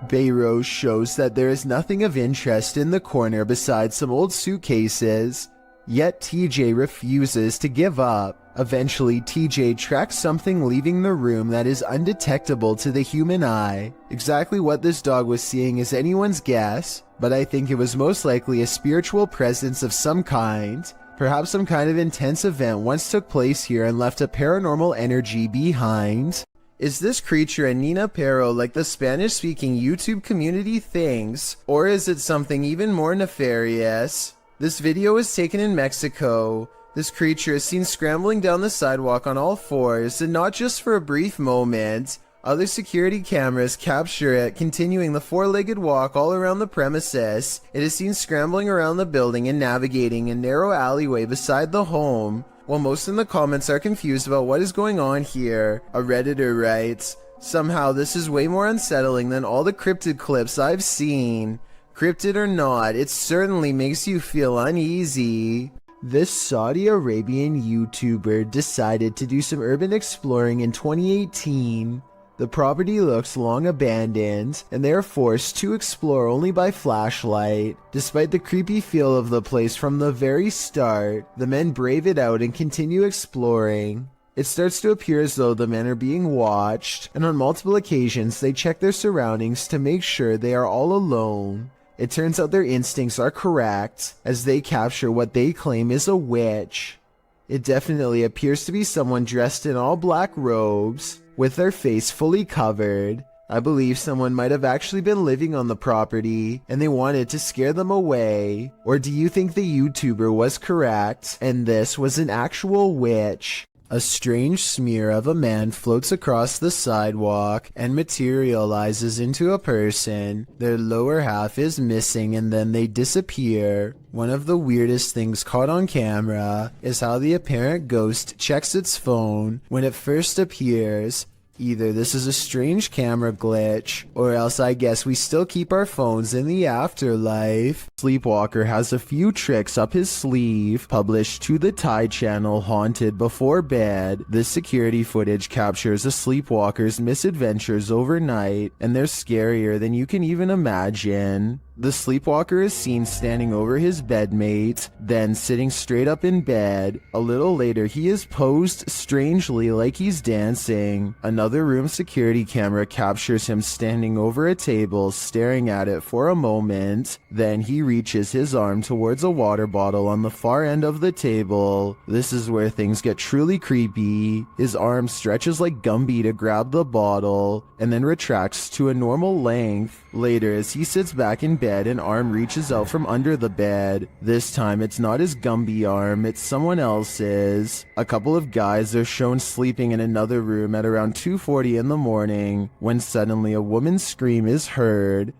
Bayrose shows that there is nothing of interest in the corner besides some old suitcases, yet TJ refuses to give up. Eventually, TJ tracks something leaving the room that is undetectable to the human eye. Exactly what this dog was seeing is anyone's guess, but I think it was most likely a spiritual presence of some kind. Perhaps some kind of intense event once took place here and left a paranormal energy behind. Is this creature a Nina Pero like the Spanish-speaking YouTube community thinks, or is it something even more nefarious? This video is taken in Mexico. This creature is seen scrambling down the sidewalk on all fours, and not just for a brief moment. Other security cameras capture it continuing the four-legged walk all around the premises. It is seen scrambling around the building and navigating a narrow alleyway beside the home. While most in the comments are confused about what is going on here, a Redditor writes, "Somehow this is way more unsettling than all the cryptid clips I've seen. Cryptid or not, it certainly makes you feel uneasy." This Saudi Arabian YouTuber decided to do some urban exploring in 2018. The property looks long abandoned, and they are forced to explore only by flashlight. Despite the creepy feel of the place from the very start, the men brave it out and continue exploring. It starts to appear as though the men are being watched, and on multiple occasions they check their surroundings to make sure they are all alone. It turns out their instincts are correct, as they capture what they claim is a witch. It definitely appears to be someone dressed in all black robes, with their face fully covered. I believe someone might have actually been living on the property, and they wanted to scare them away. Or do you think the YouTuber was correct, and this was an actual witch? A strange smear of a man floats across the sidewalk and materializes into a person. Their lower half is missing and then they disappear. One of the weirdest things caught on camera is how the apparent ghost checks its phone when it first appears. Either this is a strange camera glitch, or else I guess we still keep our phones in the afterlife. Sleepwalker has a few tricks up his sleeve. Published to the Thai channel Haunted Before Bed, this security footage captures a sleepwalker's misadventures overnight, and they're scarier than you can even imagine. The sleepwalker is seen standing over his bedmate, then sitting straight up in bed. A little later, he is posed strangely like he's dancing. Another room security camera captures him standing over a table, staring at it for a moment. Then he reaches his arm towards a water bottle on the far end of the table. This is where things get truly creepy. His arm stretches like Gumby to grab the bottle, and then retracts to a normal length. Later, as he sits back in bed, an arm reaches out from under the bed. This time, it's not his Gumby arm, it's someone else's. A couple of guys are shown sleeping in another room at around 2:40 in the morning, when suddenly a woman's scream is heard.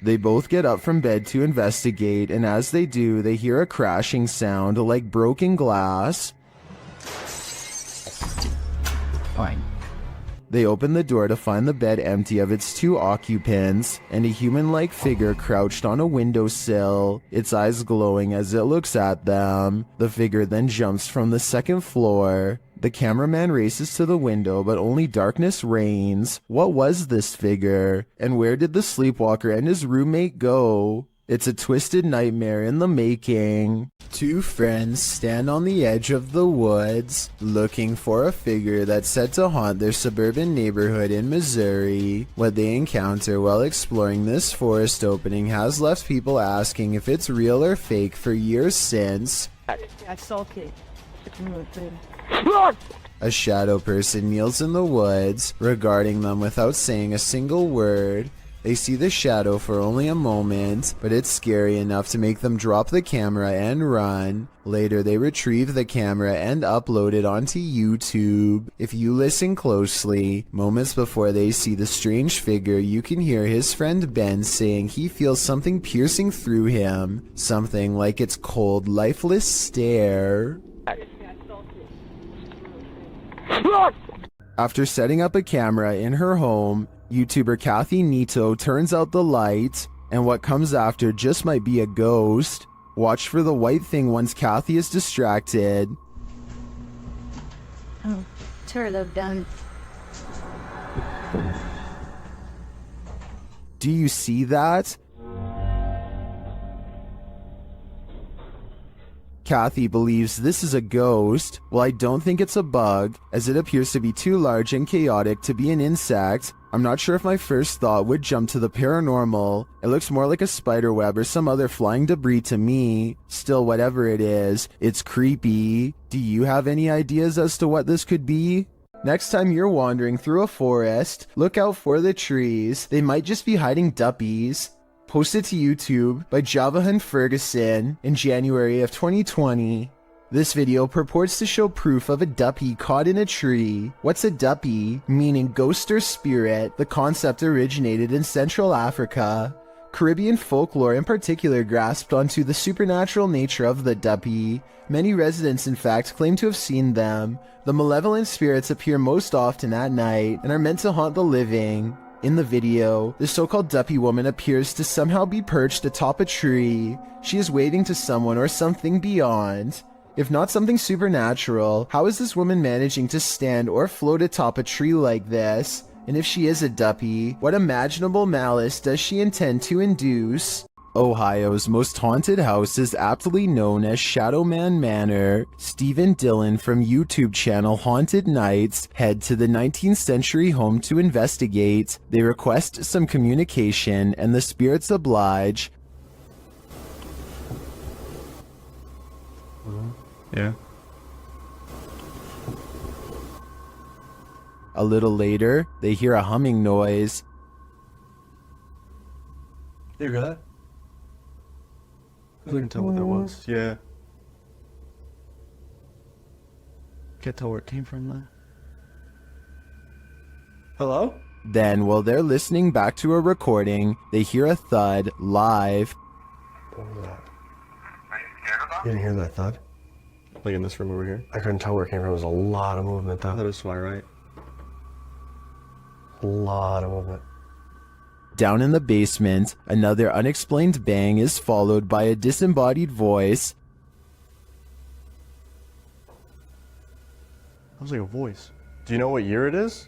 They both get up from bed to investigate, and as they do, they hear a crashing sound like broken glass. Fine. They open the door to find the bed empty of its two occupants, and a human-like figure crouched on a windowsill, its eyes glowing as it looks at them. The figure then jumps from the second floor. The cameraman races to the window, but only darkness reigns. What was this figure? And where did the sleepwalker and his roommate go? It's a twisted nightmare in the making. Two friends stand on the edge of the woods, looking for a figure that's said to haunt their suburban neighborhood in Missouri. What they encounter while exploring this forest opening has left people asking if it's real or fake for years since. I saw it. A shadow person kneels in the woods, regarding them without saying a single word. They see the shadow for only a moment, but it's scary enough to make them drop the camera and run. Later, they retrieve the camera and upload it onto YouTube. If you listen closely, moments before they see the strange figure, you can hear his friend Ben saying he feels something piercing through him. Something like its cold, lifeless stare. After setting up a camera in her home, YouTuber Kathy Nito turns out the light, and what comes after just might be a ghost. Watch for the white thing once Kathy is distracted. Oh, turn them down. Do you see that? Kathy believes this is a ghost. Well, I don't think it's a bug, as it appears to be too large and chaotic to be an insect. I'm not sure if my first thought would jump to the paranormal. It looks more like a spider web or some other flying debris to me. Still, whatever it is, it's creepy. Do you have any ideas as to what this could be? Next time you're wandering through a forest, look out for the trees. They might just be hiding duppies. Posted to YouTube by Javahan Ferguson in January of 2020. This video purports to show proof of a duppy caught in a tree. What's a duppy? Meaning ghost or spirit. The concept originated in Central Africa. Caribbean folklore in particular grasped onto the supernatural nature of the duppy. Many residents in fact claim to have seen them. The malevolent spirits appear most often at night and are meant to haunt the living. In the video, the so-called duppy woman appears to somehow be perched atop a tree. She is waving to someone or something beyond. If not something supernatural, how is this woman managing to stand or float atop a tree like this? And if she is a duppy, what imaginable malice does she intend to induce? Ohio's most haunted house is aptly known as Shadowman Manor. Stephen Dillon from YouTube channel Haunted Nights head to the 19th century home to investigate. They request some communication and the spirits oblige. Yeah. A little later, they hear a humming noise. You hear that? I couldn't tell what that was. Yeah. Can't tell where it came from, though. Hello? Then, while they're listening back to a recording, they hear a thud live. What was that? You didn't hear that thud? Like in this room over here? I couldn't tell where it came from. There was a lot of movement, though. That is why, right? A lot of movement. Down in the basement, another unexplained bang is followed by a disembodied voice. That was like a voice. Do you know what year it is?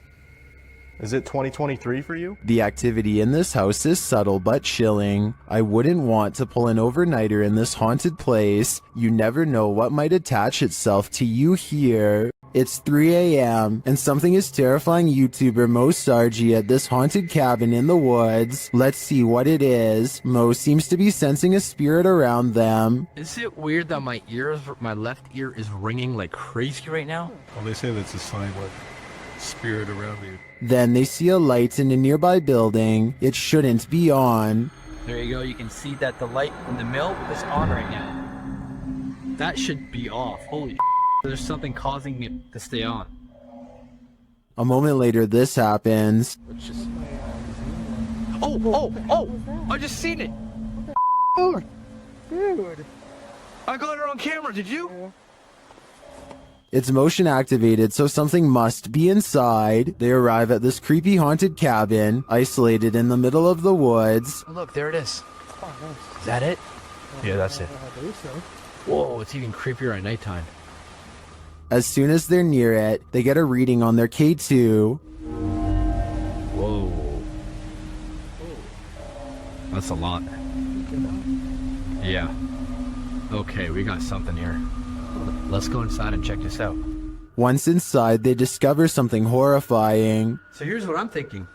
Is it 2023 for you? The activity in this house is subtle but chilling. I wouldn't want to pull an overnighter in this haunted place. You never know what might attach itself to you here. It's 3 a.m. and something is terrifying YouTuber Mo Sargi at this haunted cabin in the woods. Let's see what it is. Mo seems to be sensing a spirit around them. Is it weird that my left ear is ringing like crazy right now? Well, they say that's a sign of spirit around you. Then they see a light in a nearby building. It shouldn't be on. There you go. You can see that the light in the mill is on right now. That should be off. Holy there's something causing it to stay on. A moment later, this happens. Oh! I just seen it! Oh, dude. I got it on camera, did you? It's motion activated, so something must be inside. They arrive at this creepy haunted cabin, isolated in the middle of the woods. Oh, look, there it is. Is that it? Yeah, that's it. Whoa, it's even creepier at nighttime. As soon as they're near it, they get a reading on their K2. Whoa. That's a lot. Yeah. Okay, we got something here. Let's go inside and check this out. Once inside, they discover something horrifying. So here's what I'm thinking.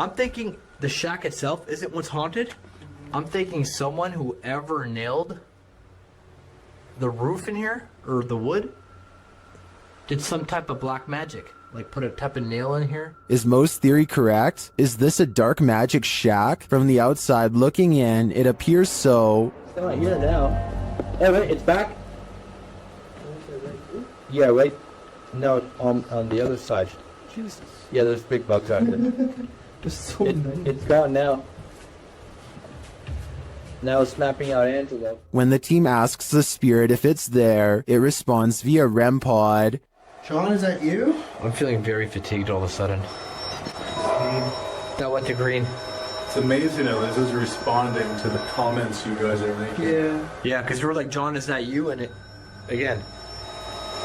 I'm thinking the shack itself isn't what's haunted. I'm thinking someone who ever nailed the roof in here, or the wood, did some type of black magic. like put a type of nail in here? Is Mo's theory correct? Is this a dark magic shack? From the outside looking in, it appears so. It's not here now. Oh wait, it's back? Yeah, right. No, on the other side. Jesus. Yeah, there's big bugs out there. It's gone now. Now it's snapping out antelope. When the team asks the spirit if it's there, it responds via REM pod. Sean, is that you? I'm feeling very fatigued all of a sudden. That went to green. It's amazing how this is responding to the comments you guys are making. Yeah. Yeah, because we were like, John, is that you? And it, again.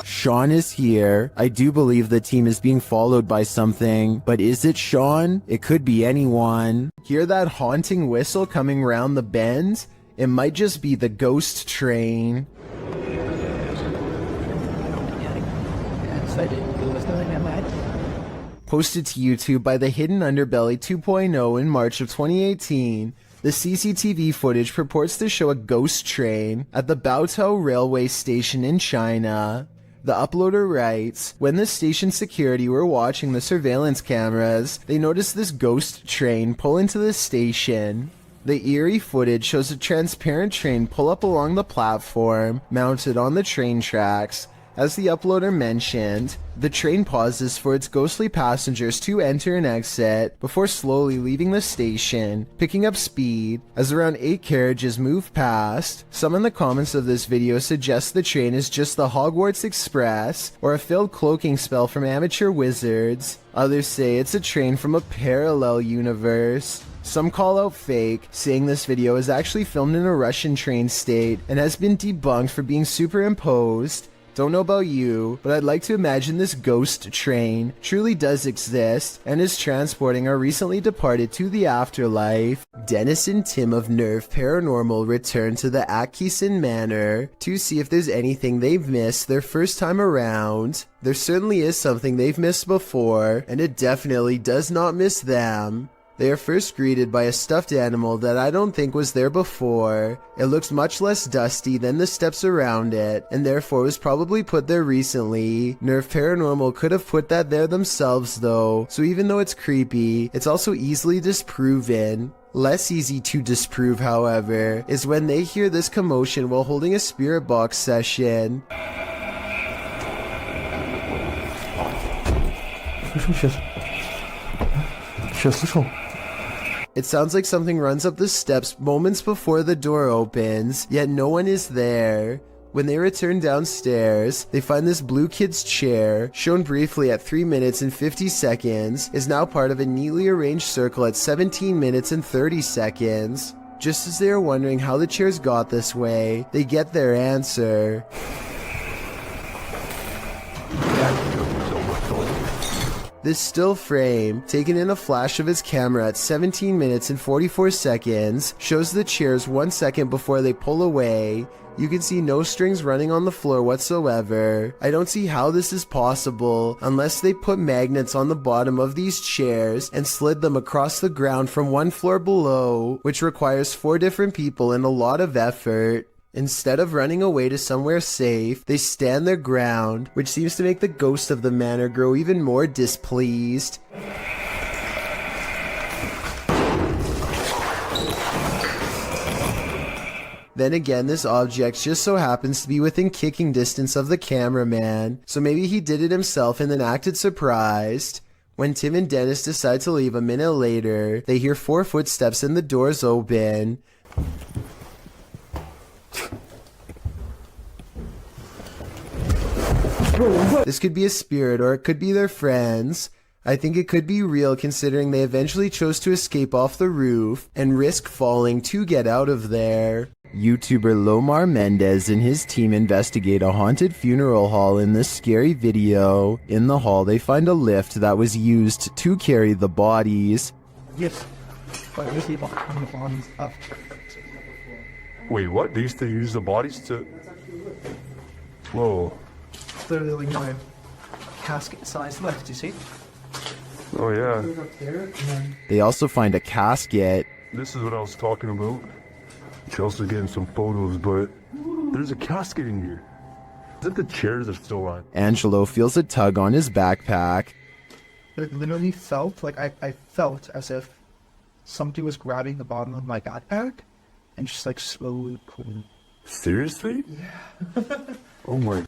Sean is here. I do believe the team is being followed by something, but is it Sean? It could be anyone. Hear that haunting whistle coming round the bend? It might just be the ghost train. Posted to YouTube by the Hidden Underbelly 2.0 in March of 2018, the CCTV footage purports to show a ghost train at the Baotou railway station in China. The uploader writes, when the station security were watching the surveillance cameras, they noticed this ghost train pull into the station. The eerie footage shows a transparent train pull up along the platform, mounted on the train tracks. As the uploader mentioned, the train pauses for its ghostly passengers to enter and exit before slowly leaving the station, picking up speed as around 8 carriages move past. Some in the comments of this video suggest the train is just the Hogwarts Express or a failed cloaking spell from amateur wizards. Others say it's a train from a parallel universe. Some call out fake, saying this video is actually filmed in a Russian train state and has been debunked for being superimposed. Don't know about you, but I'd like to imagine this ghost train truly does exist and is transporting our recently departed to the afterlife. Dennis and Tim of Nerve Paranormal return to the Atkinson Manor to see if there's anything they've missed their first time around. There certainly is something they've missed before, and it definitely does not miss them. They are first greeted by a stuffed animal that I don't think was there before. It looks much less dusty than the steps around it, and therefore was probably put there recently. Nerve Paranormal could have put that there themselves though, so even though it's creepy, it's also easily disproven. Less easy to disprove, however, is when they hear this commotion while holding a spirit box session. It sounds like something runs up the steps moments before the door opens, yet no one is there. When they return downstairs, they find this blue kid's chair, shown briefly at 3 minutes and 50 seconds, is now part of a neatly arranged circle at 17 minutes and 30 seconds. Just as they are wondering how the chairs got this way, they get their answer. This still frame, taken in a flash of his camera at 17 minutes and 44 seconds, shows the chairs 1 second before they pull away. You can see no strings running on the floor whatsoever. I don't see how this is possible unless they put magnets on the bottom of these chairs and slid them across the ground from 1 floor below, which requires 4 different people and a lot of effort. Instead of running away to somewhere safe, they stand their ground, which seems to make the ghost of the manor grow even more displeased. Then again, this object just so happens to be within kicking distance of the cameraman, so maybe he did it himself and then acted surprised. When Tim and Dennis decide to leave a minute later, they hear 4 footsteps and the doors open. This could be a spirit or it could be their friends. I think it could be real considering they eventually chose to escape off the roof and risk falling to get out of there. YouTuber Lomar Mendez and his team investigate a haunted funeral hall in this scary video. In the hall, they find a lift that was used to carry the bodies. Yes. Wait, what? They used to use the bodies to... Whoa. Literally like my casket size lift, you see? Oh yeah. They also find a casket. This is what I was talking about. Chelsea's getting some photos, but there's a casket in here. Is it the chairs are still on? Angelo feels a tug on his backpack. It literally felt like I felt as if somebody was grabbing the bottom of my backpack and just like slowly pulling. Seriously? Yeah. Oh my.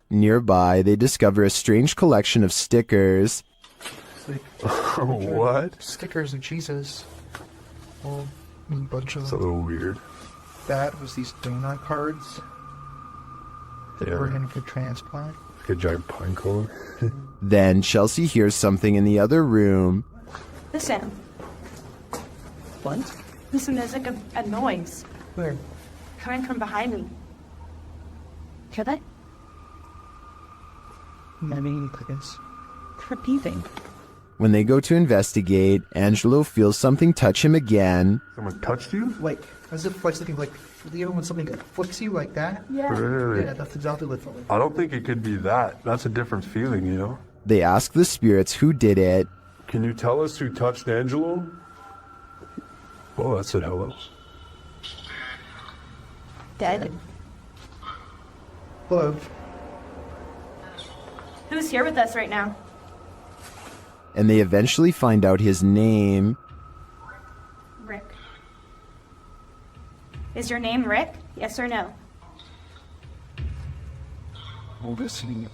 Nearby, they discover a strange collection of stickers. It's like, what? Stickers of Jesus. Well, a bunch of. It's a little weird. That was these donut cards that were in for transplant. Like a giant pine cone. Then Chelsea hears something in the other room. Listen. What? Listen, there's like a noise. Where? Coming from behind me. Hear that? I mean, I guess. Repeating. When they go to investigate, Angelo feels something touch him again. Someone touched you? Like, as if like something like, you know when something flicks you like that? Yeah. Really? Yeah, that's exactly what it felt like. I don't think it could be that. That's a different feeling, you know? They ask the spirits who did it. Can you tell us who touched Angelo? Oh, that said hello. Dead. Hello. Who's here with us right now? And they eventually find out his name. Rick. Is your name Rick? Yes or no? I'm listening.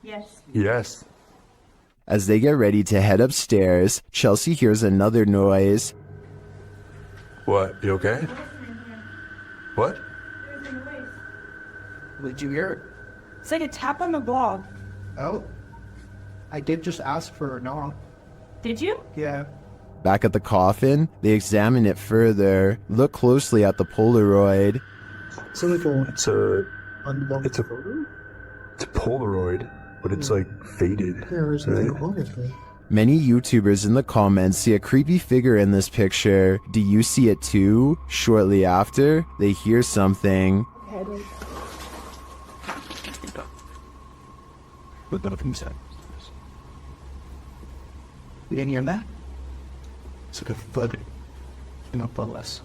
Yes. Yes. As they get ready to head upstairs, Chelsea hears another noise. What? You okay? What? Did you hear It's like a tap on the blog. it? Oh. I did just ask for a knock. Did you? Yeah. Back at the coffin, they examine it further, look closely at the Polaroid. So like It's a photo? It's a Polaroid, but it's like faded. There's right? nothing wrong with it. Many YouTubers in the comments see a creepy figure in this picture. Do you see it too? Shortly after, they hear something. But nothing said. You didn't hear that? It's like a thud. Not less.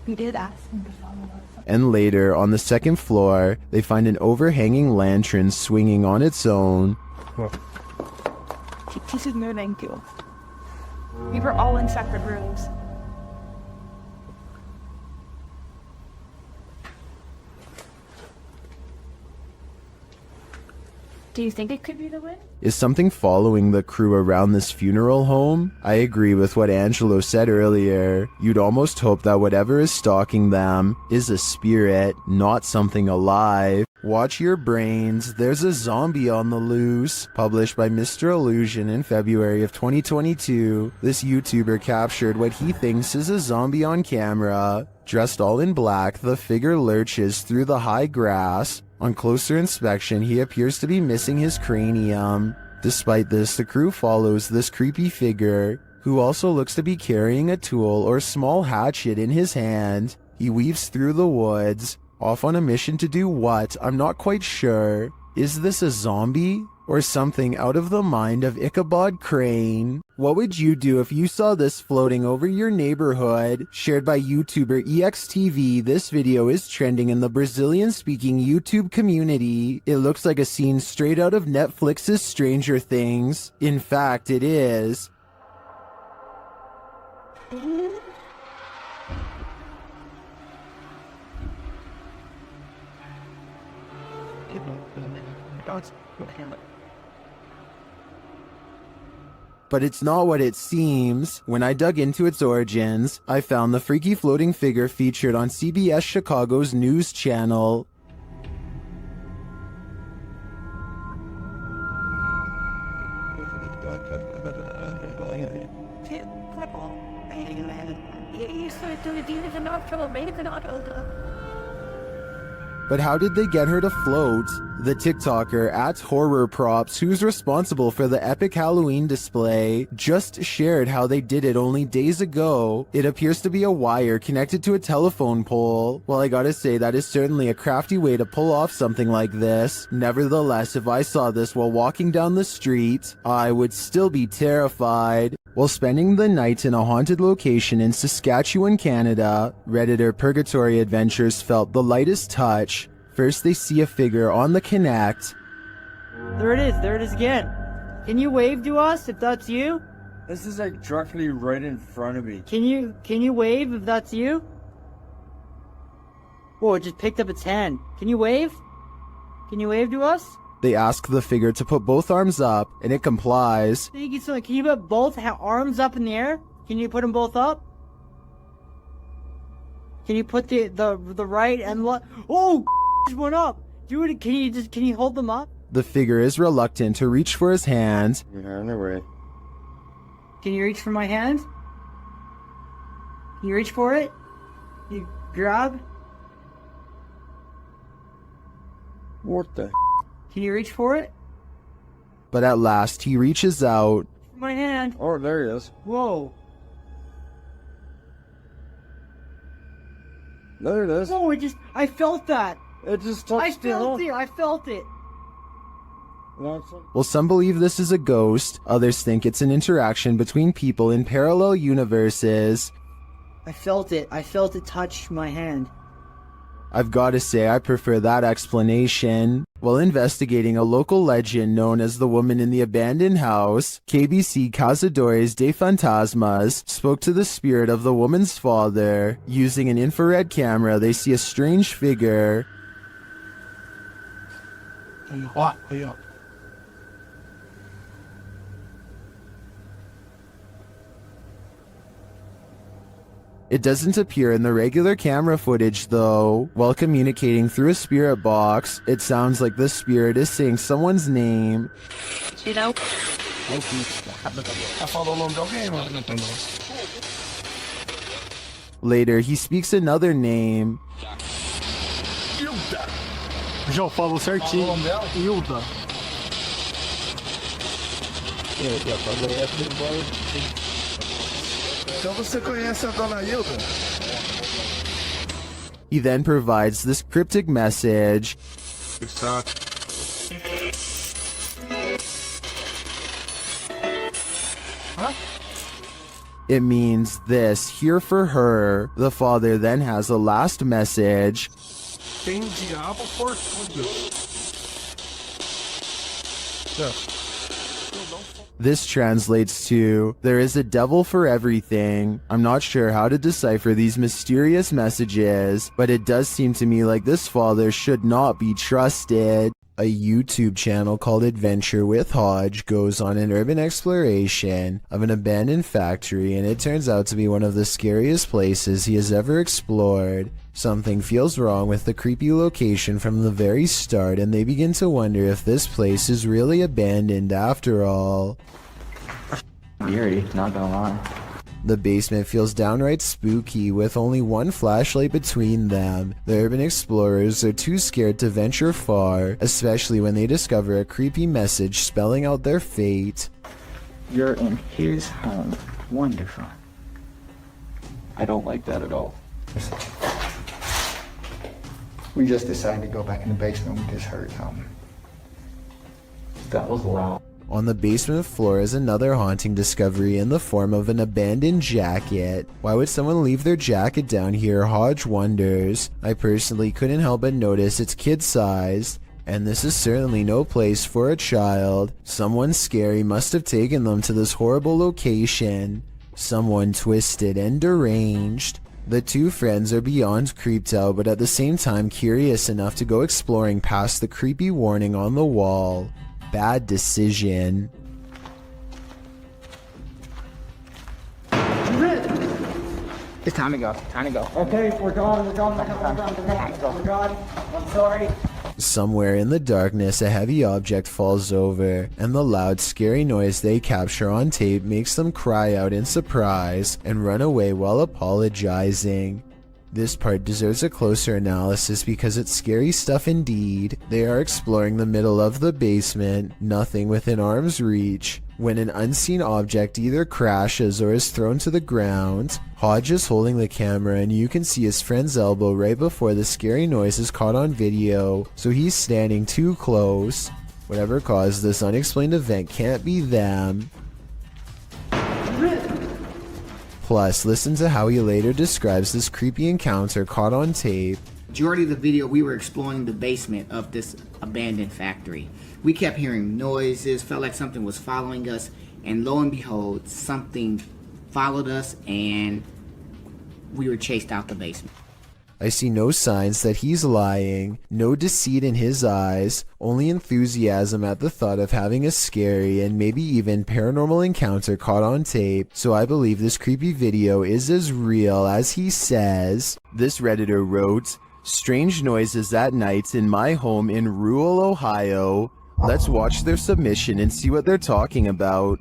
We did ask him to follow us. And later, on the second floor, they find an overhanging lantern swinging on its own. He said no thank you. We were all in separate rooms. Do you think it could be the wind? Is something following the crew around this funeral home? I agree with what Angelo said earlier. You'd almost hope that whatever is stalking them is a spirit, not something alive. Watch your brains, there's a zombie on the loose. Published by Mr. Illusion in February of 2022, this YouTuber captured what he thinks is a zombie on camera. Dressed all in black, the figure lurches through the high grass. On closer inspection, he appears to be missing his cranium. Despite this, the crew follows this creepy figure, who also looks to be carrying a tool or small hatchet in his hand. He weaves through the woods, off on a mission to do what? I'm not quite sure. Is this a zombie? Or something out of the mind of Ichabod Crane? What would you do if you saw this floating over your neighborhood? Shared by YouTuber EXTV, this video is trending in the Brazilian-speaking YouTube community. It looks like a scene straight out of Netflix's Stranger Things. In fact, it is. But it's not what it seems. When I dug into its origins, I found the freaky floating figure featured on CBS Chicago's news channel. But how did they get her to float? The TikToker @HorrorProps, who's responsible for the epic Halloween display, just shared how they did it only days ago. It appears to be a wire connected to a telephone pole. Well, I gotta say, that is certainly a crafty way to pull off something like this. Nevertheless, if I saw this while walking down the street, I would still be terrified. While spending the night in a haunted location in Saskatchewan, Canada, Redditor Purgatory Adventures felt the lightest touch. First they see a figure on the Connect. There it is again. Can you wave to us if that's you? This is like directly right in front of me. Can you wave if that's you? Whoa, it just picked up its hand. Can you wave? Can you wave to us? They ask the figure to put both arms up, and it complies. Thank you so much. Can you put both arms up in the air? Can you put them both up? Can you put the right and left? Oh, just went up. Dude, can you hold them up? The figure is reluctant to reach for his hand. You're on the way. Can you reach for my hand? Can you reach for it? You grab? What the? Can you reach for it? But at last he reaches out. My hand. Oh, there he is. Whoa. There it is. Whoa, I felt that. It just touched it. I felt it. Well, some believe this is a ghost, others think it's an interaction between people in parallel universes. I felt it touch my hand. I've got to say I prefer that explanation. While investigating a local legend known as the woman in the abandoned house, KBC Cazadores de Fantasmas spoke to the spirit of the woman's father. Using an infrared camera, they see a strange figure. It doesn't appear in the regular camera footage though. While communicating through a spirit box, it sounds like the spirit is saying someone's name. You know? Later, he speaks another name. Já falou certinho. Hilda. Então você conhece a dona Hilda? He then provides this cryptic message. It means this, here for her. The father then has a last message. Tem diabo por tudo. This translates to, there is a devil for everything. I'm not sure how to decipher these mysterious messages, but it does seem to me like this father should not be trusted. A YouTube channel called Adventure with Hodge goes on an urban exploration of an abandoned factory, and it turns out to be one of the scariest places he has ever explored. Something feels wrong with the creepy location from the very start, and they begin to wonder if this place is really abandoned after all. Eerie, not gonna lie. The basement feels downright spooky with only one flashlight between them. The urban explorers are too scared to venture far, especially when they discover a creepy message spelling out their fate. You're in his home. Wonderful. I don't like that at all. We just decided to go back in the basement. We just heard something. That was loud. On the basement floor is another haunting discovery in the form of an abandoned jacket. Why would someone leave their jacket down here? Hodge wonders. I personally couldn't help but notice it's kid-sized, and this is certainly no place for a child. Someone scary must have taken them to this horrible location. Someone twisted and deranged. The two friends are beyond creeped out, but at the same time curious enough to go exploring past the creepy warning on the wall. Bad decision. It's time to go. Time to go. Okay, we're gone. I'm sorry. Somewhere in the darkness, a heavy object falls over, and the loud, scary noise they capture on tape makes them cry out in surprise and run away while apologizing. This part deserves a closer analysis because it's scary stuff indeed. They are exploring the middle of the basement, nothing within arm's reach, when an unseen object either crashes or is thrown to the ground. Hodge is holding the camera and you can see his friend's elbow right before the scary noise is caught on video, so he's standing too close. Whatever caused this unexplained event can't be them. Plus, listen to how he later describes this creepy encounter caught on tape. Majority of the video, we were exploring the basement of this abandoned factory. We kept hearing noises, felt like something was following us, and lo and behold, something followed us and we were chased out the basement. I see no signs that he's lying, no deceit in his eyes, only enthusiasm at the thought of having a scary and maybe even paranormal encounter caught on tape, so I believe this creepy video is as real as he says. This Redditor wrote, "Strange noises at night in my home in rural Ohio." Let's watch their submission and see what they're talking about.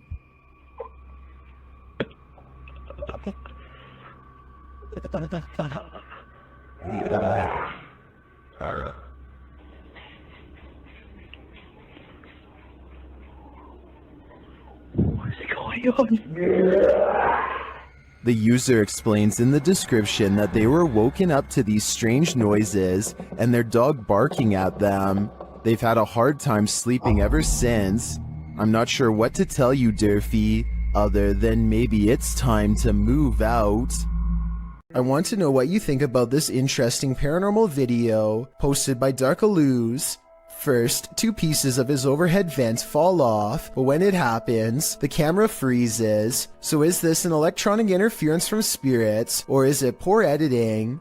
The user explains in the description that they were woken up to these strange noises and their dog barking at them. They've had a hard time sleeping ever since. I'm not sure what to tell you, Duppy, other than maybe it's time to move out. I want to know what you think about this interesting paranormal video posted by Darkalooz. First, 2 pieces of his overhead vent fall off, but when it happens, the camera freezes. So is this an electronic interference from spirits, or is it poor editing?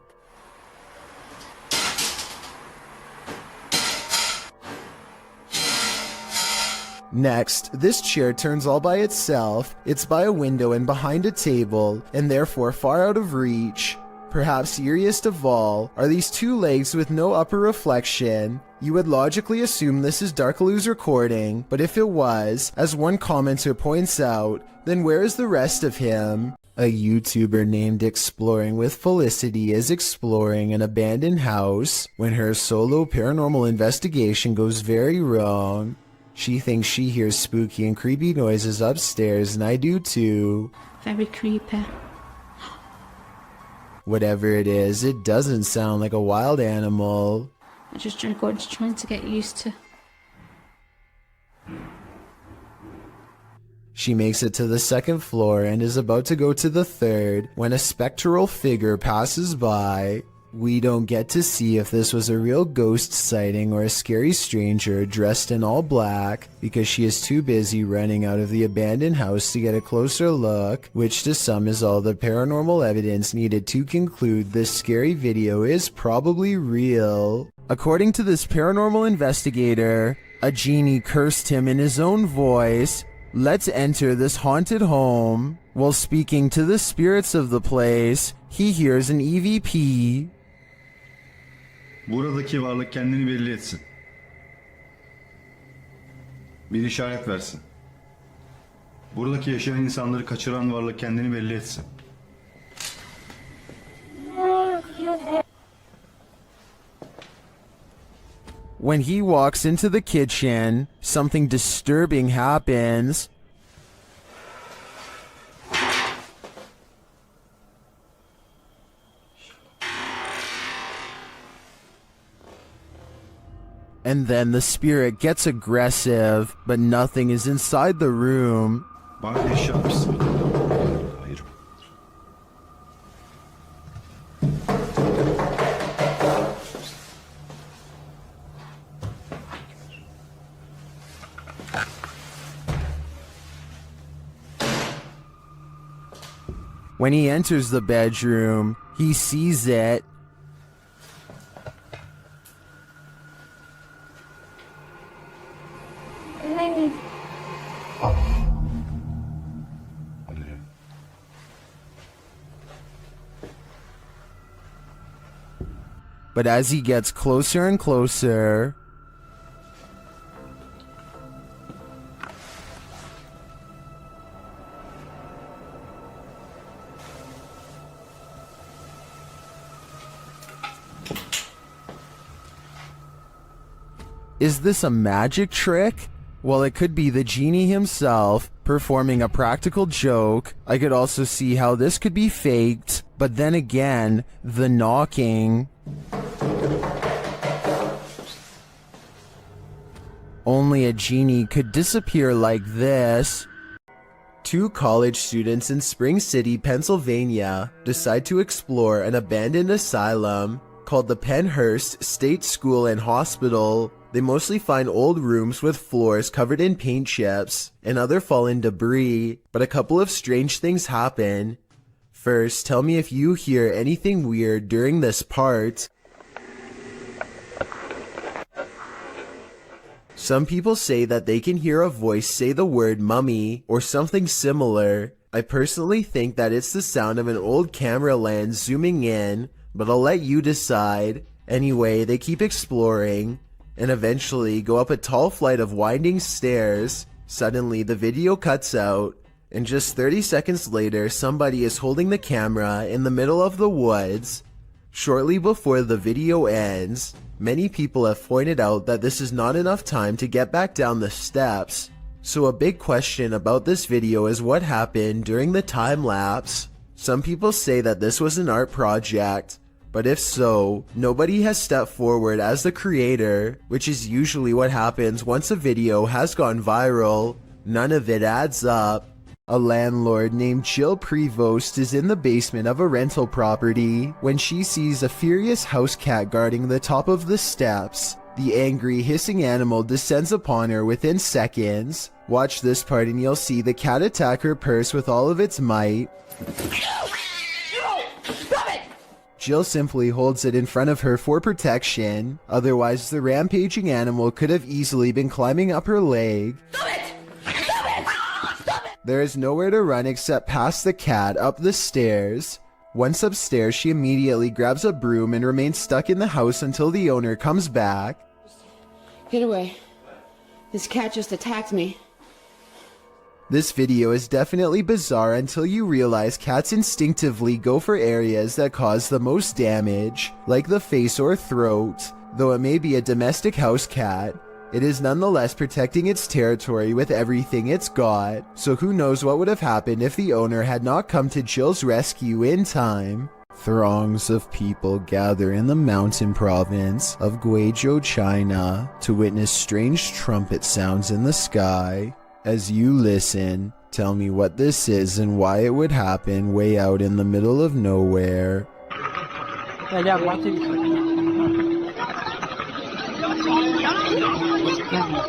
Next, this chair turns all by itself. It's by a window and behind a table, and therefore far out of reach. Perhaps eeriest of all are these 2 legs with no upper reflection. You would logically assume this is Darkalooz recording, but if it was, as one commenter points out, then where is the rest of him? A YouTuber named Exploring with Felicity is exploring an abandoned house when her solo paranormal investigation goes very wrong. She thinks she hears spooky and creepy noises upstairs, and I do too. Very creepy. Whatever it is, it doesn't sound like a wild animal. I just trying to get used to. She makes it to the 2nd floor and is about to go to the 3rd when a spectral figure passes by. We don't get to see if this was a real ghost sighting or a scary stranger dressed in all black because she is too busy running out of the abandoned house to get a closer look, which to some is all the paranormal evidence needed to conclude this scary video is probably real. According to this paranormal investigator, a genie cursed him in his own voice. Let's enter this haunted home. While speaking to the spirits of the place, he hears an EVP. Buradaki varlık kendini belli etsin. Bir işaret versin. Buradaki yaşayan insanları kaçıran varlık kendini belli etsin. When he walks into the kitchen, something disturbing happens. And then the spirit gets aggressive, but nothing is inside the room. When he enters the bedroom, he sees it. But as he gets closer and closer, is this a magic trick? Well, it could be the genie himself performing a practical joke. I could also see how this could be faked, but then again, the knocking. Only a genie could disappear like this. Two college students in Spring City, Pennsylvania, decide to explore an abandoned asylum called the Pennhurst State School and Hospital. They mostly find old rooms with floors covered in paint chips and other fallen debris, but a couple of strange things happen. First, tell me if you hear anything weird during this part. Some people say that they can hear a voice say the word mummy or something similar. I personally think that it's the sound of an old camera lens zooming in, but I'll let you decide. Anyway, they keep exploring and eventually go up a tall flight of winding stairs. Suddenly, the video cuts out, and just 30 seconds later, somebody is holding the camera in the middle of the woods. Shortly before the video ends, many people have pointed out that this is not enough time to get back down the steps. So a big question about this video is what happened during the time lapse. Some people say that this was an art project, but if so, nobody has stepped forward as the creator, which is usually what happens once a video has gone viral. None of it adds up. A landlord named Jill Prevost is in the basement of a rental property when she sees a furious house cat guarding the top of the steps. The angry, hissing animal descends upon her within seconds. Watch this part and you'll see the cat attack her purse with all of its might. Jill simply holds it in front of her for protection, otherwise the rampaging animal could have easily been climbing up her leg. There is nowhere to run except past the cat up the stairs. Once upstairs, she immediately grabs a broom and remains stuck in the house until the owner comes back. Get away. This cat just attacked me. This video is definitely bizarre until you realize cats instinctively go for areas that cause the most damage, like the face or throat. Though it may be a domestic house cat, it is nonetheless protecting its territory with everything it's got, so who knows what would have happened if the owner had not come to Jill's rescue in time. Throngs of people gather in the mountain province of Guizhou, China, to witness strange trumpet sounds in the sky. As you listen, tell me what this is and why it would happen way out in the middle of nowhere.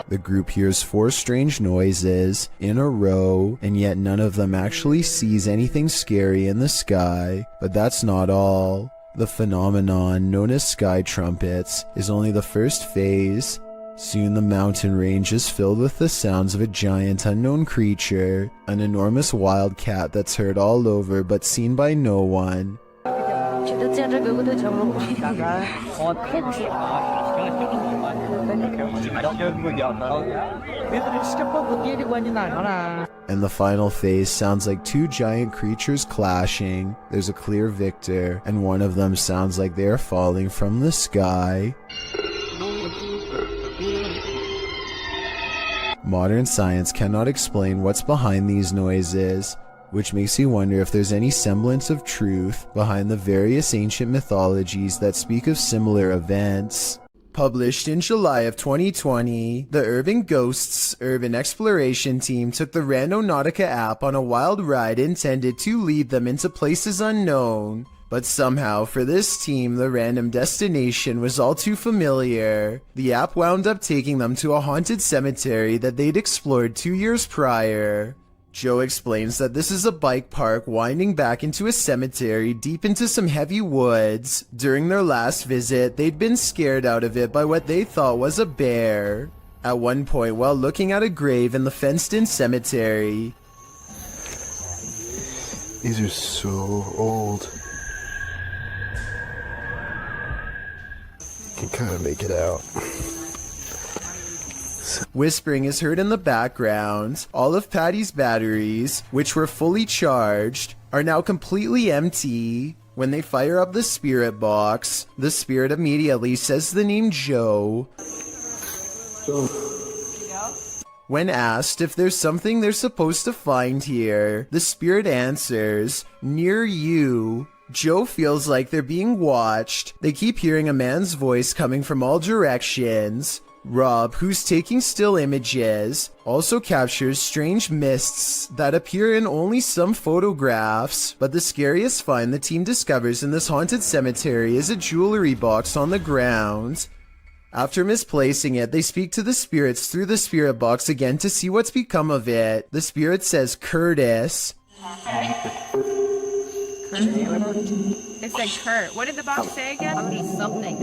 The group hears 4 strange noises in a row, and yet none of them actually sees anything scary in the sky. But that's not all. The phenomenon known as sky trumpets is only the first phase. Soon the mountain range is filled with the sounds of a giant unknown creature, an enormous wild cat that's heard all over but seen by no one. And the final phase sounds like 2 giant creatures clashing. There's a clear victor, and one of them sounds like they are falling from the sky. Modern science cannot explain what's behind these noises, which makes you wonder if there's any semblance of truth behind the various ancient mythologies that speak of similar events. Published in July of 2020, the Urban Ghosts Urban Exploration Team took the Randonautica app on a wild ride intended to lead them into places unknown. But somehow, for this team, the random destination was all too familiar. The app wound up taking them to a haunted cemetery that they'd explored 2 years prior. Joe explains that this is a bike park winding back into a cemetery deep into some heavy woods. During their last visit, they'd been scared out of it by what they thought was a bear. At one point, while looking at a grave in the fenced-in cemetery, these are so old. Can kind of make it out. Whispering is heard in the background. All of Patty's batteries, which were fully charged, are now completely empty. When they fire up the spirit box, the spirit immediately says the name Joe. When asked if there's something they're supposed to find here, the spirit answers, "Near you." Joe feels like they're being watched. They keep hearing a man's voice coming from all directions. Rob, who's taking still images, also captures strange mists that appear in only some photographs. But the scariest find the team discovers in this haunted cemetery is a jewelry box on the ground. After misplacing it, they speak to the spirits through the spirit box again to see what's become of it. The spirit says Curtis. It said Kurt. What did the box say again? Something.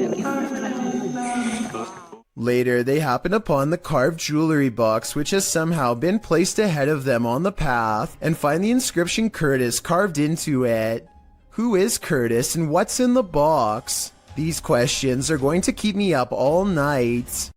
Later, they happen upon the carved jewelry box, which has somehow been placed ahead of them on the path, and find the inscription Curtis carved into it. Who is Curtis and what's in the box? These questions are going to keep me up all night.